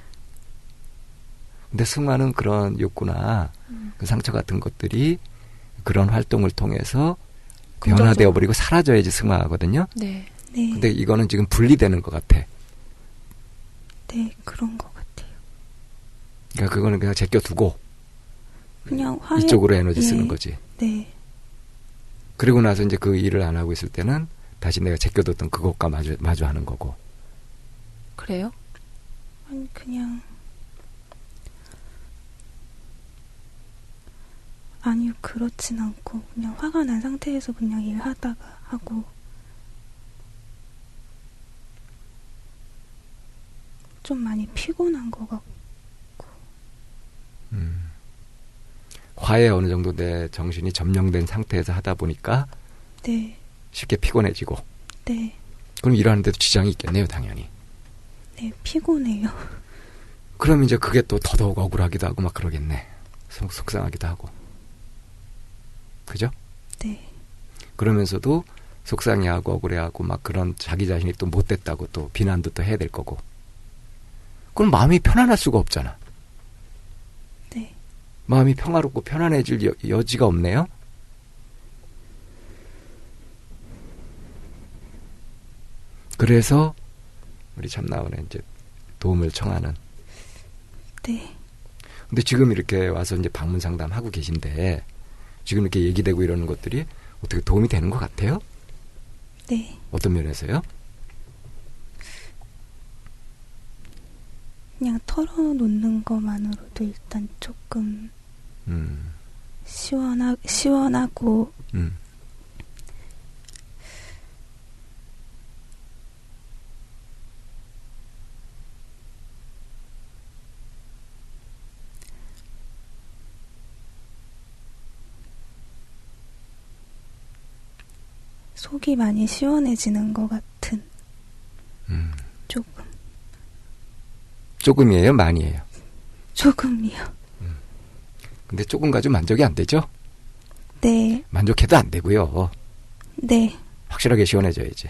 근데 승화는 그런 욕구나 그 상처 같은 것들이 그런 활동을 통해서 변화되어 버리고 사라져야지 승화하거든요. 네. 네. 근데 이거는 지금 분리되는 것 같아. 네, 그런 것 같아요. 그러니까 그거는 그냥 제껴두고 그냥 이쪽으로 에너지 예. 쓰는 거지. 네. 그리고 나서 이제 그 일을 안 하고 있을 때는 다시 내가 제껴뒀던 그것과 마주하는 거고. 그래요? 아니, 그냥. 아니요, 그렇진 않고, 그냥 화가 난 상태에서 그냥 일하다가 하고. 좀 많이 피곤한 것 같고. 화에 어느 정도 내 정신이 점령된 상태에서 하다 보니까 네. 쉽게 피곤해지고. 네. 그럼 일하는데도 지장이 있겠네요, 당연히. 네, 피곤해요. 그럼 이제 그게 또 더더욱 억울하기도 하고 막 그러겠네. 속상하기도 하고. 그죠? 네. 그러면서도 속상해하고 억울해하고 막 그런 자기 자신이 또 못됐다고 또 비난도 또 해야 될 거고. 그럼 마음이 편안할 수가 없잖아. 네. 마음이 평화롭고 편안해질 여지가 없네요. 그래서 우리 참나원에 이제 도움을 청하는. 네. 근데 지금 이렇게 와서 이제 방문 상담하고 계신데 지금 이렇게 얘기되고 이러는 것들이 어떻게 도움이 되는 것 같아요? 네. 어떤 면에서요? 그냥 털어놓는 것만으로도 일단 조금 시원하고 속이 많이 시원해지는 것 같은 조금 조금이에요? 많이에요? 조금이요. 근데 조금 가지고 만족이 안 되죠? 네. 만족해도 안 되고요. 네. 확실하게 시원해져야지.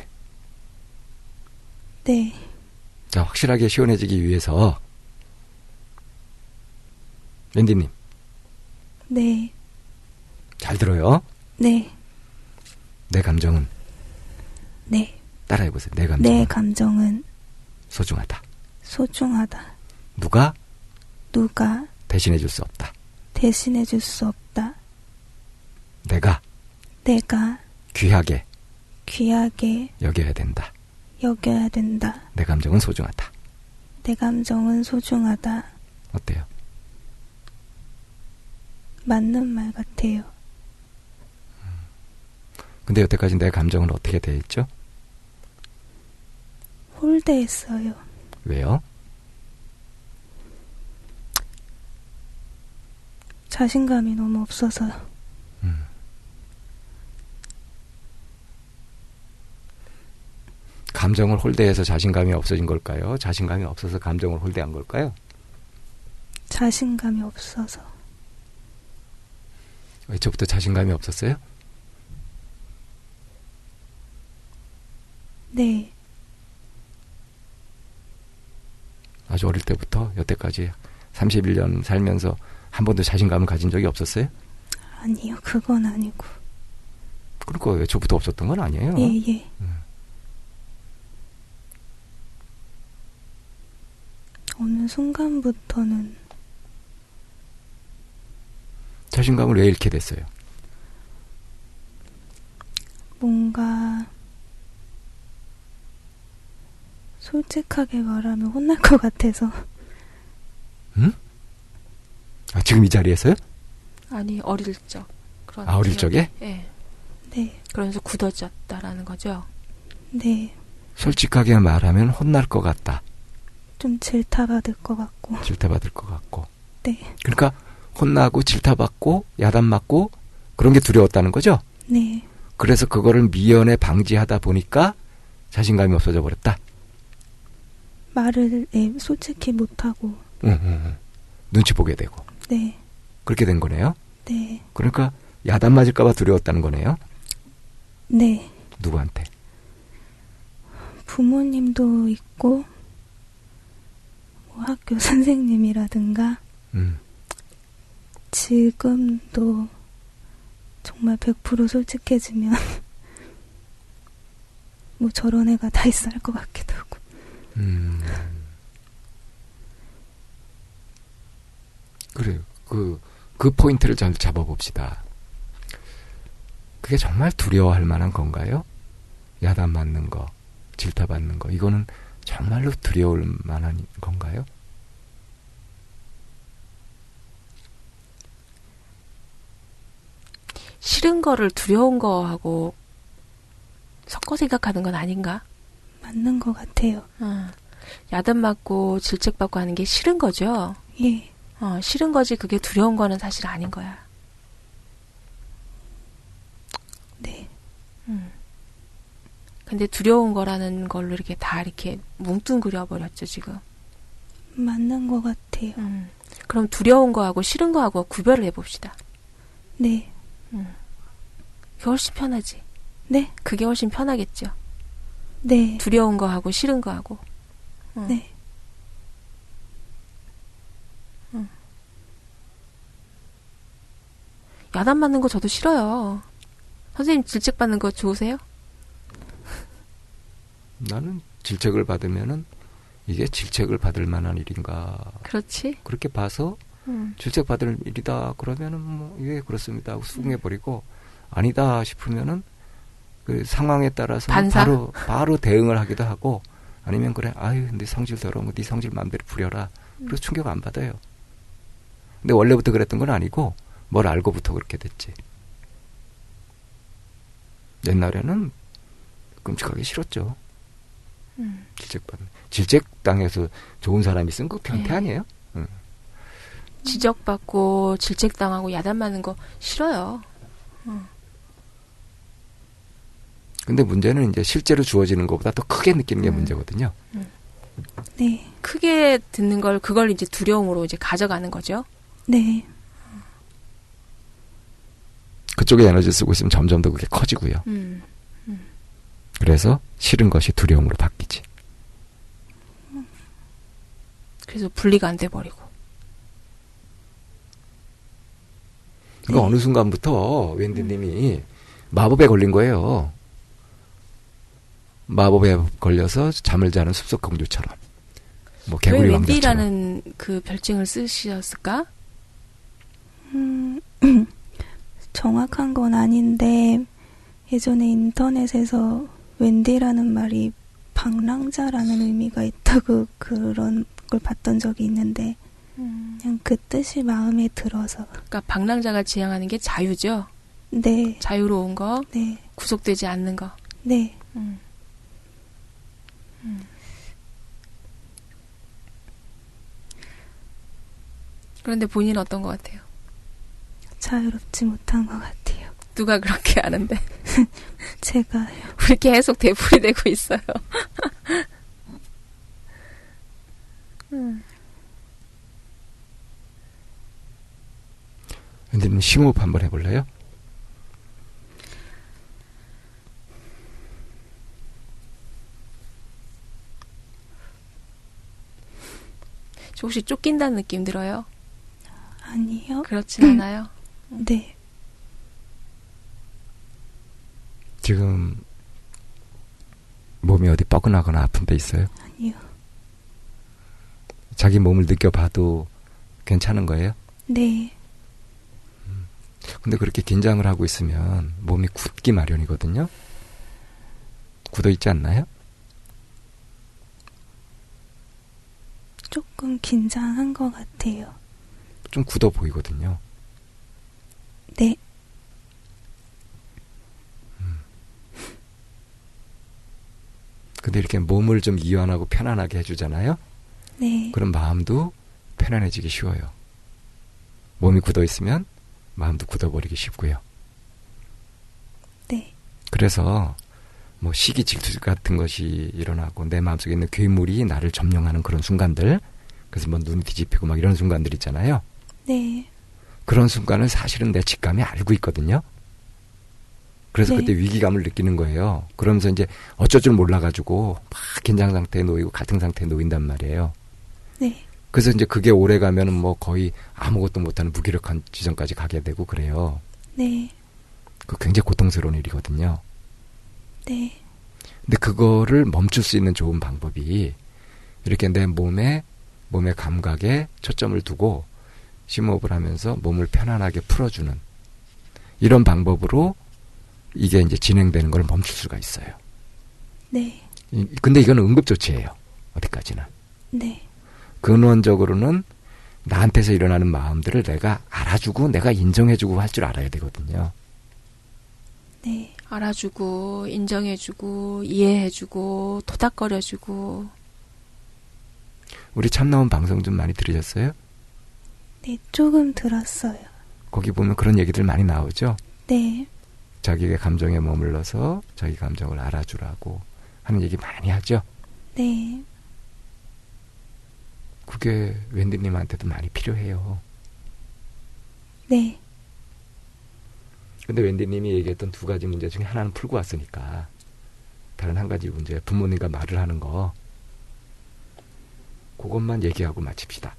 네. 자, 확실하게 시원해지기 위해서 랜디님 네. 잘 들어요. 네. 내 감정은 네. 따라해보세요. 내 감정은 내 감정은 소중하다. 소중하다. 누가 누가 대신해줄 수 없다. 대신해줄 수 없다. 내가 내가 귀하게 귀하게 여겨야 된다. 여겨야 된다. 내 감정은 소중하다. 내 감정은 소중하다. 어때요? 맞는 말 같아요. 근데 여태까지 내 감정은 어떻게 돼 있죠? 홀대했어요. 왜요? 자신감이 너무 없어서요. 감정을 홀대해서 자신감이 없어진 걸까요? 자신감이 없어서 감정을 홀대한 걸까요? 자신감이 없어서. 애초부터 자신감이 없었어요? 네. 아주 어릴 때부터 여태까지 31년 살면서 한 번도 자신감을 가진 적이 없었어요? 아니요, 그건 아니고. 그러니까 애초부터 없었던 건 아니에요. 예, 예. 어느 순간부터는 자신감을 왜 잃게 됐어요? 뭔가 솔직하게 말하면 혼날 것 같아서. 응? 아, 지금 이 자리에서요? 아니, 어릴 적. 그런 아, 어릴 기억이- 적에? 예. 네, 그러면서 굳어졌다라는 거죠. 네. 솔직하게 말하면 혼날 것 같다. 좀 질타받을 것 같고. 질타받을 것 같고. 네, 그러니까 혼나고 질타받고 야단맞고 그런 게 두려웠다는 거죠? 네, 그래서 그거를 미연에 방지하다 보니까 자신감이 없어져 버렸다. 말을 솔직히 못하고. 응. 눈치 보게 되고. 네, 그렇게 된 거네요. 네, 그러니까 야단 맞을까 봐 두려웠다는 거네요. 네. 누구한테? 부모님도 있고, 뭐 학교 선생님이라든가, 지금도 정말 100% 솔직해지면 뭐 저런 애가 다 있어 할 것 같기도 하고. 그래요. 그 포인트를 잘 잡아봅시다. 그게 정말 두려워할 만한 건가요? 야단 맞는 거, 질타받는 거, 이거는 정말로 두려울 만한 건가요? 싫은 거를 두려운 거하고 섞어 생각하는 건 아닌가? 맞는 것 같아요. 야단 맞고 질책받고 하는 게 싫은 거죠? 예, 싫은 거지 그게 두려운 거는 사실 아닌 거야. 네, 근데 두려운 거라는 걸로 이렇게 다 이렇게 뭉뚱그려 버렸죠, 지금. 맞는 것 같아요. 그럼 두려운 거하고 싫은 거하고 구별을 해봅시다. 네, 그게 훨씬 편하지. 네, 그게 훨씬 편하겠죠. 네, 두려운 거하고 싫은 거하고. 네. 야단 맞는 거 저도 싫어요. 선생님 질책받는 거 좋으세요? 나는 질책을 받으면은 이게 질책을 받을 만한 일인가 그렇지. 그렇게 봐서 질책받을 일이다 그러면은 뭐 예 그렇습니다 하고 수긍해버리고 아니다 싶으면은 그 상황에 따라서 반사? 바로 대응을 하기도 하고 아니면 그래 아유 네 성질 더러운 거 네 성질 마음대로 부려라 그래서 충격 안 받아요. 근데 원래부터 그랬던 건 아니고 뭘 알고부터 그렇게 됐지. 옛날에는 끔찍하게 싫었죠. 질책당해서 좋은 사람이 쓴 거 변태 네. 아니에요? 지적받고 질책당하고 야단맞는 거 싫어요. 근데 문제는 이제 실제로 주어지는 것보다 더 크게 느끼는 게 문제거든요. 네. 크게 듣는 걸 그걸 이제 두려움으로 이제 가져가는 거죠. 네. 그쪽에 에너지 쓰고 있으면 점점 더 그게 커지고요. 그래서 싫은 것이 두려움으로 바뀌지. 그래서 분리가 안 돼 버리고. 그러니까 어느 순간부터 웬디님이 마법에 걸린 거예요. 마법에 걸려서 잠을 자는 숲속 공주처럼. 뭐 왜 개구리 왕자처럼. 웬디라는 그 별칭을 쓰셨을까? 정확한 건 아닌데 예전에 인터넷에서 웬디라는 말이 방랑자라는 의미가 있다고 그런 걸 봤던 적이 있는데 그냥 그 뜻이 마음에 들어서. 그러니까 방랑자가 지향하는 게 자유죠. 네. 자유로운 거, 네. 구속되지 않는 거. 네. 그런데 본인은 어떤 것 같아요? 자유롭지 못한 것 같아요. 누가 그렇게 아는데? 제가요. 우리 계속 되풀이 되고 있어요. 웬디님 심호흡 한번 해볼래요? 저 혹시 쫓긴다는 느낌 들어요? 아니요. 그렇진 않아요. 네. 지금 몸이 어디 뻐근하거나 아픈 데 있어요? 아니요. 자기 몸을 느껴봐도 괜찮은 거예요? 네. 근데 그렇게 긴장을 하고 있으면 몸이 굳기 마련이거든요. 굳어 있지 않나요? 조금 긴장한 것 같아요. 좀 굳어 보이거든요. 네. 근데 이렇게 몸을 좀 이완하고 편안하게 해주잖아요. 네. 그럼 마음도 편안해지기 쉬워요. 몸이 굳어 있으면 마음도 굳어버리기 쉽고요. 네. 그래서 뭐 시기 질투 같은 것이 일어나고 내 마음속에 있는 괴물이 나를 점령하는 그런 순간들, 그래서 뭐 눈이 뒤집히고 막 이런 순간들 있잖아요. 네. 그런 순간을 사실은 내 직감이 알고 있거든요. 그래서 네. 그때 위기감을 느끼는 거예요. 그러면서 이제 어쩔 줄 몰라가지고 막 긴장 상태에 놓이고 갈등 상태에 놓인단 말이에요. 네. 그래서 이제 그게 오래 가면은 뭐 거의 아무것도 못하는 무기력한 지점까지 가게 되고 그래요. 네. 그 굉장히 고통스러운 일이거든요. 네. 근데 그거를 멈출 수 있는 좋은 방법이 이렇게 내 몸의 감각에 초점을 두고 심호흡을 하면서 몸을 편안하게 풀어주는 이런 방법으로 이게 이제 진행되는 걸 멈출 수가 있어요. 네. 근데 이건 응급조치예요. 어디까지나. 네. 근원적으로는 나한테서 일어나는 마음들을 내가 알아주고 내가 인정해주고 할 줄 알아야 되거든요. 네. 알아주고, 인정해주고, 이해해주고, 토닥거려주고. 우리 참 나온 방송 좀 많이 들으셨어요? 네. 조금 들었어요. 거기 보면 그런 얘기들 많이 나오죠? 네. 자기의 감정에 머물러서 자기 감정을 알아주라고 하는 얘기 많이 하죠? 네. 그게 웬디님한테도 많이 필요해요. 네. 근데 웬디님이 얘기했던 두 가지 문제 중에 하나는 풀고 왔으니까 다른 한 가지 문제, 부모님과 말을 하는 거 그것만 얘기하고 마칩시다.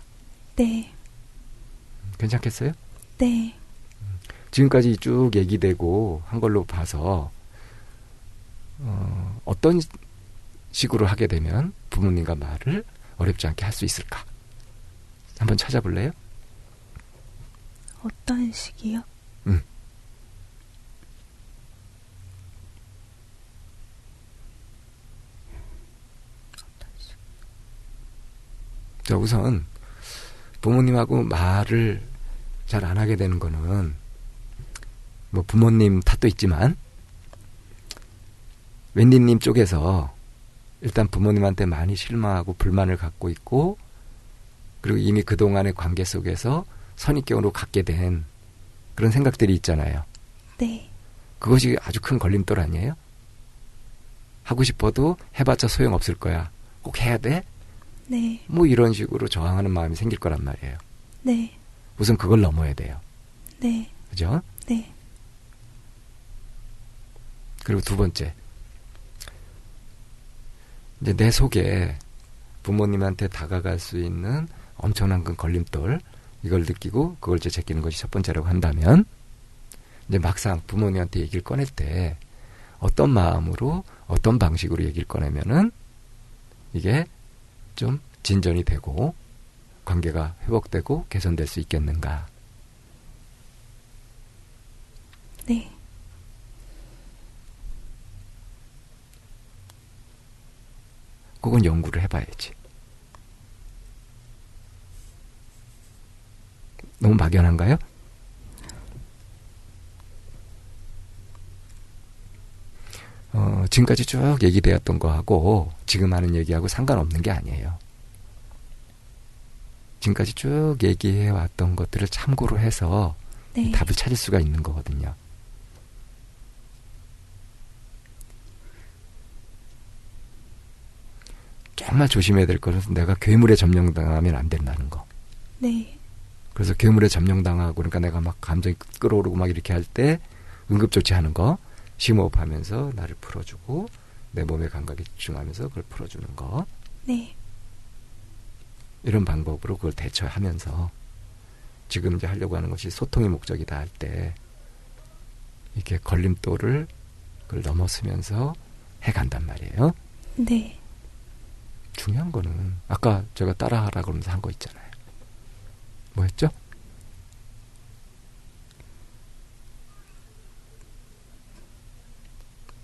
네. 괜찮겠어요? 네. 지금까지 쭉 얘기되고 한 걸로 봐서 어떤 식으로 하게 되면 부모님과 말을 어렵지 않게 할 수 있을까? 한번 찾아볼래요? 어떤 식이요? 자, 우선 부모님하고 말을 잘 안 하게 되는 거는 뭐 부모님 탓도 있지만 웬디님 쪽에서 일단 부모님한테 많이 실망하고 불만을 갖고 있고, 그리고 이미 그동안의 관계 속에서 선입견으로 갖게 된 그런 생각들이 있잖아요. 네. 그것이 아주 큰 걸림돌 아니에요? 하고 싶어도 해봤자 소용없을 거야. 꼭 해야 돼? 네. 뭐 이런 식으로 저항하는 마음이 생길 거란 말이에요. 네. 우선 그걸 넘어야 돼요. 네. 그죠? 네. 그리고 두 번째, 이제 내 속에 부모님한테 다가갈 수 있는 엄청난 그 걸림돌, 이걸 느끼고 그걸 이제 제끼는 것이 첫 번째라고 한다면, 이제 막상 부모님한테 얘기를 꺼낼 때 어떤 마음으로 어떤 방식으로 얘기를 꺼내면은 이게 좀 진전이 되고 관계가 회복되고 개선될 수 있겠는가. 네. 그건 연구를 해봐야지. 너무 막연한가요? 지금까지 쭉 얘기되었던 거하고 지금 하는 얘기하고 상관없는 게 아니에요. 지금까지 쭉 얘기해왔던 것들을 참고로 해서 네. 답을 찾을 수가 있는 거거든요. 정말 조심해야 될 것은 내가 괴물에 점령당하면 안 된다는 거. 네. 그래서 괴물에 점령당하고, 그러니까 내가 막 감정이 끌어오르고 막 이렇게 할 때 응급조치하는 거, 심호흡하면서 나를 풀어주고 내 몸의 감각에 집중하면서 그걸 풀어주는 거, 네. 이런 방법으로 그걸 대처하면서 지금 이제 하려고 하는 것이 소통의 목적이다 할 때 이렇게 걸림돌을 그걸 넘어서면서 해간단 말이에요. 네. 중요한 거는 아까 제가 따라하라 그러면서 한 거 있잖아요. 뭐였죠?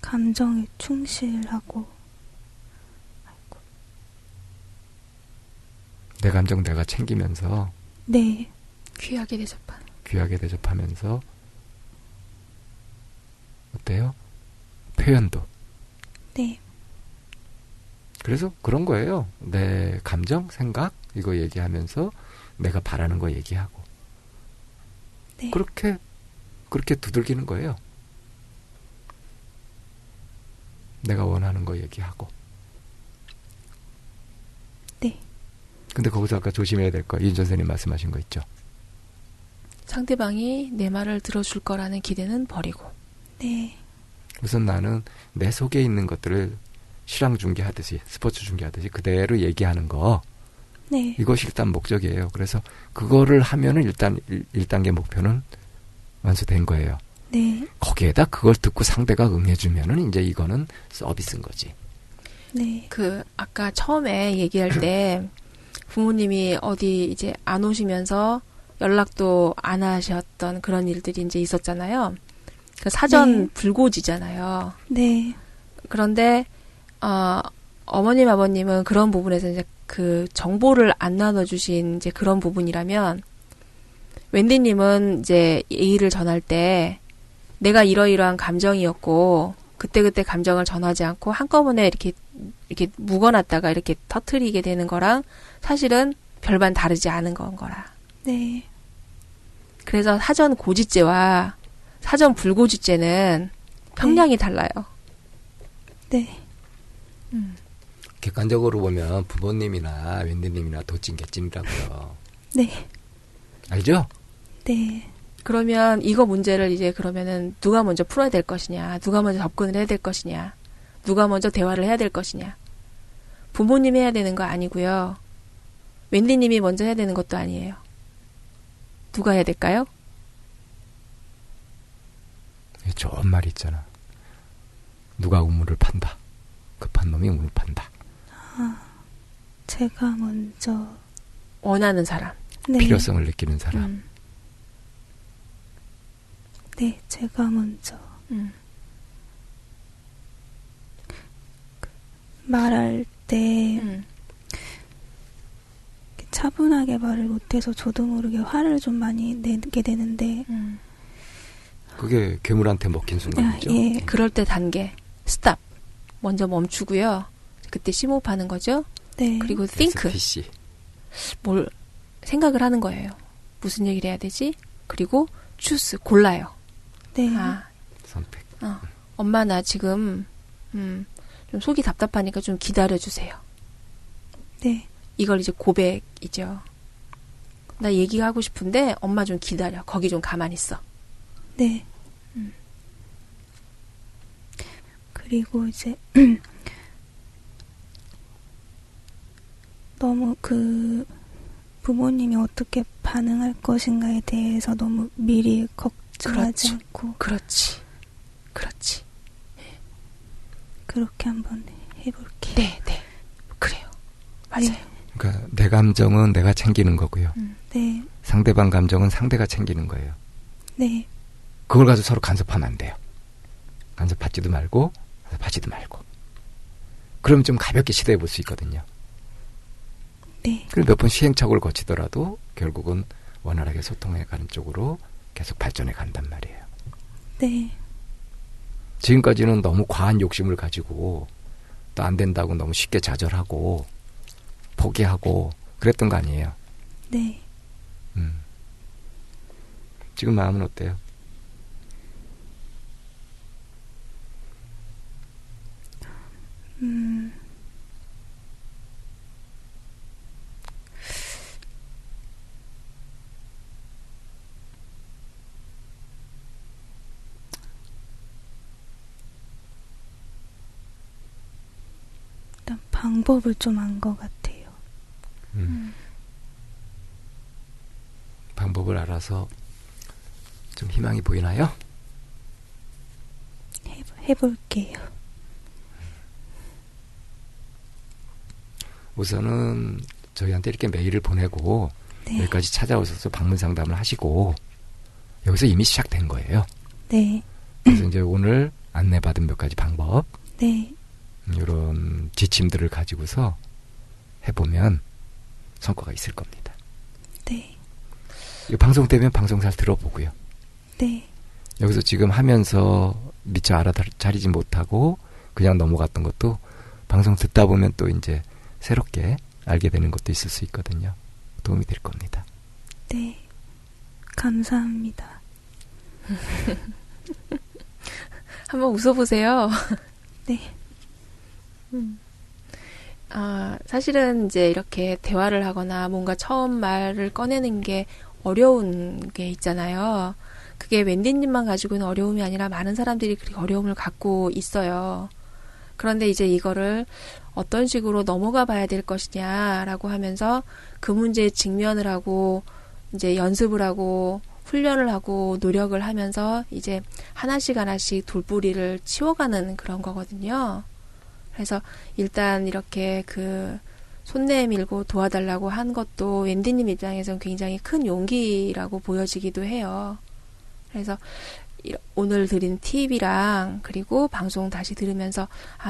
감정에 충실하고. 내 감정 내가 챙기면서 네. 귀하게 대접하는. 귀하게 대접하면서 어때요? 표현도. 네. 그래서 그런 거예요. 내 감정, 생각 이거 얘기하면서 내가 바라는 거 얘기하고 네. 그렇게 두들기는 거예요. 내가 원하는 거 얘기하고. 네. 근데 거기서 아까 조심해야 될 거, 이윤 선생님 말씀하신 거 있죠. 상대방이 내 말을 들어줄 거라는 기대는 버리고. 네. 우선 나는 내 속에 있는 것들을 실황 중계하듯이, 스포츠 중계하듯이 그대로 얘기하는 거, 네. 이것이 일단 목적이에요. 그래서 그거를 하면은 일단 1단계 목표는 완수된 거예요. 네. 거기에다 그걸 듣고 상대가 응해주면은 이제 이거는 서비스인 거지. 네. 아까 처음에 얘기할 때 부모님이 어디 이제 안 오시면서 연락도 안 하셨던 그런 일들이 이제 있었잖아요. 그 사전 네. 불고지잖아요. 네. 그런데, 어머님, 아버님은 그런 부분에서 이제 그 정보를 안 나눠주신 이제 그런 부분이라면, 웬디님은 이제 얘기를 전할 때 내가 이러이러한 감정이었고, 그때그때 감정을 전하지 않고 한꺼번에 이렇게 묵어놨다가 이렇게 터트리게 되는 거랑 사실은 별반 다르지 않은 건 거라. 네. 그래서 사전 고지죄와 사전 불고지죄는 평량이 달라요. 네. 객관적으로 보면 부모님이나 웬디님이나 도찐 개찐이라고요. 네. 알죠? 네. 그러면 이거 문제를 이제 그러면은 누가 먼저 풀어야 될 것이냐, 누가 먼저 접근을 해야 될 것이냐, 누가 먼저 대화를 해야 될 것이냐. 부모님이 해야 되는 거 아니고요. 웬디님이 먼저 해야 되는 것도 아니에요. 누가 해야 될까요? 좋은 말이 있잖아. 누가 우물을 판다. 급한 놈이 우물 판다. 제가 먼저. 원하는 사람. 네. 필요성을 느끼는 사람. 네, 제가 먼저 말할 때 차분하게 말을 못해서 저도 모르게 화를 좀 많이 내게 되는데 그게 괴물한테 먹힌 순간이죠. 예, 그럴 때 단계 스탑 먼저 멈추고요. 그때 심호흡하는 거죠. 네, 그리고 think STC. 뭘 생각을 하는 거예요. 무슨 얘기를 해야 되지? 그리고 choose 골라요. 네, 아, 선택. 엄마 나 지금 좀 속이 답답하니까 좀 기다려주세요. 네, 이걸 이제 고백이죠. 나 얘기하고 싶은데 엄마 좀 기다려. 거기 좀 가만히 있어. 네. 그리고 이제 너무 그 부모님이 어떻게 반응할 것인가에 대해서 너무 미리 걱정하지 그렇지. 않고 그렇지. 그렇게 한번 해볼게요. 네. 그래요. 맞아요. 네. 그러니까 내 감정은 내가 챙기는 거고요. 네, 상대방 감정은 상대가 챙기는 거예요. 네, 그걸 가지고 서로 간섭하면 안 돼요. 간섭하지도 말고 간섭하지도 말고. 그러면 좀 가볍게 시도해 볼 수 있거든요. 네, 그리고 몇 번 시행착오를 거치더라도 결국은 원활하게 소통해 가는 쪽으로 계속 발전해 간단 말이에요. 네, 지금까지는 너무 과한 욕심을 가지고 또 안 된다고 너무 쉽게 좌절하고 포기하고 그랬던 거 아니에요. 네. 지금 마음은 어때요? 일단 방법을 좀 안 것 같아요. 방법을 알아서 좀 희망이 보이나요? 해볼게요. 우선은 저희한테 이렇게 메일을 보내고 네, 여기까지 찾아오셔서 방문 상담을 하시고 여기서 이미 시작된 거예요. 네, 그래서 이제 오늘 안내받은 몇 가지 방법 네, 이런 지침들을 가지고서 해보면 성과가 있을 겁니다. 네, 이 방송 되면 방송 잘 들어보고요. 네, 여기서 지금 하면서 미처 알아차리지 못하고 그냥 넘어갔던 것도 방송 듣다 보면 또 이제 새롭게 알게 되는 것도 있을 수 있거든요. 도움이 될 겁니다. 네. 감사합니다. 한번 웃어보세요. 네, 사실은 이제 이렇게 대화를 하거나 뭔가 처음 말을 꺼내는 게 어려운 게 있잖아요. 그게 웬디님만 가지고는 어려움이 아니라 많은 사람들이 그렇게 어려움을 갖고 있어요. 그런데 이제 이거를 어떤 식으로 넘어가 봐야 될 것이냐라고 하면서 그 문제에 직면을 하고 이제 연습을 하고 훈련을 하고 노력을 하면서 이제 하나씩 돌뿌리를 치워가는 그런 거거든요. 그래서 일단 이렇게 손 내밀고 도와달라고 한 것도 웬디님 입장에서는 굉장히 큰 용기라고 보여지기도 해요. 그래서 오늘 드린 팁이랑 그리고 방송 다시 들으면서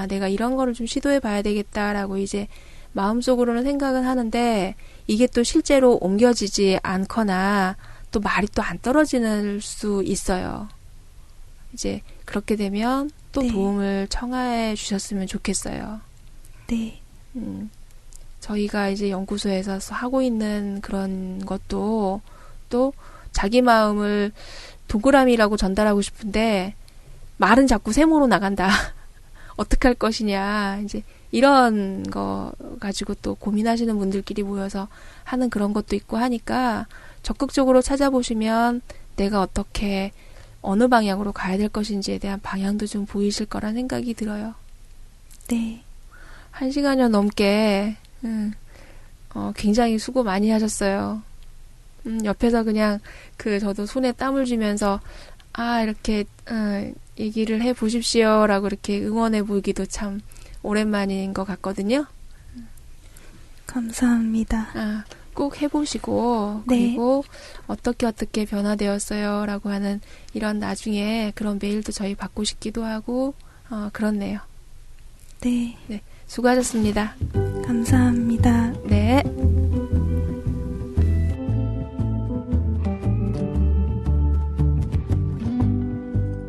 내가 이런 거를 좀 시도해 봐야 되겠다라고 이제 마음속으로는 생각은 하는데 이게 또 실제로 옮겨지지 않거나 또 말이 또 안 떨어지는 수 있어요. 이제 그렇게 되면 또 네. 도움을 청해 주셨으면 좋겠어요. 네, 저희가 이제 연구소에서 하고 있는 그런 것도 또 자기 마음을 동그라미라고 전달하고 싶은데 말은 자꾸 세모로 나간다. 어떻게 할 것이냐. 이제 이런 거 가지고 또 고민하시는 분들끼리 모여서 하는 그런 것도 있고 하니까 적극적으로 찾아보시면 내가 어떻게 어느 방향으로 가야 될 것인지에 대한 방향도 좀 보이실 거란 생각이 들어요. 네, 1시간여 넘게 굉장히 수고 많이 하셨어요. 옆에서 그냥 저도 손에 땀을 쥐면서 이렇게 얘기를 해 보십시오라고 이렇게 응원해 보기도 참 오랜만인 것 같거든요. 감사합니다. 꼭 해보시고 네. 그리고 어떻게 변화되었어요 라고 하는 이런 나중에 그런 메일도 저희 받고 싶기도 하고 그렇네요. 네. 네, 수고하셨습니다. 감사합니다. 네.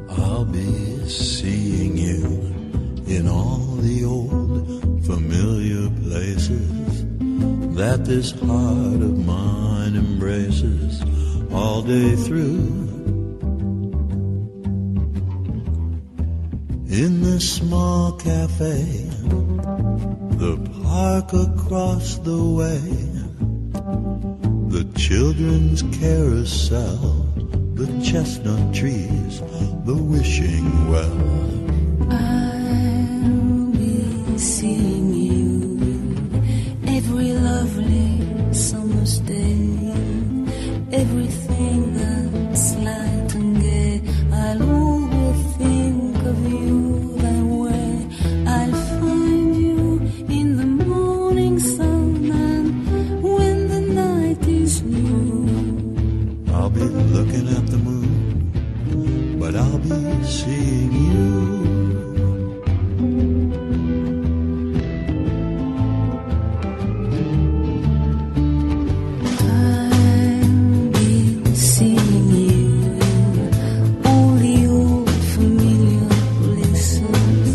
I'll be seeing you in all the old familiar places that this heart of mine embraces all day through. In the small cafe, the park across the way, the children's carousel, the chestnut trees, the wishing well. I'll be seeing you every lovely summer's day, everything that's light and gay. I'll always think of you that way. I'll find you in the morning sun and when the night is new. I'll be looking at the moon, but I'll be seeing you. I'll be seeing you in all the old familiar places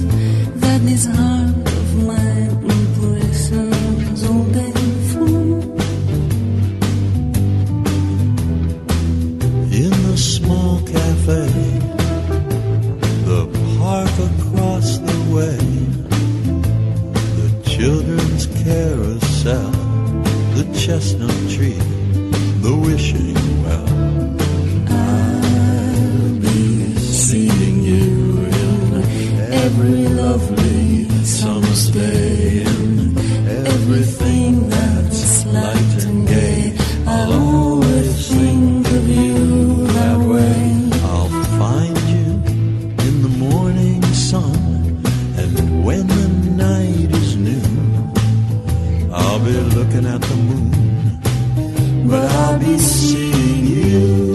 that this heart of mine embraces all day through. In the small cafe, the park across the way, the children's carousel, the chestnut tree, the wishing well. I'll be seeing you in every lovely summer's day, and everything that's light and gay. I'll always think of you that way. I'll find you in the morning sun, and when the night is new, I'll be looking at the moon, but I'll be seeing you.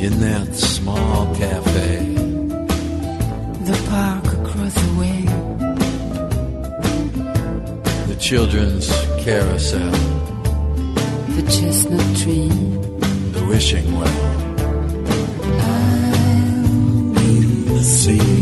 In that small cafe, The park across the way, the children's carousel, the chestnut tree. the wishing well, I'll be the sea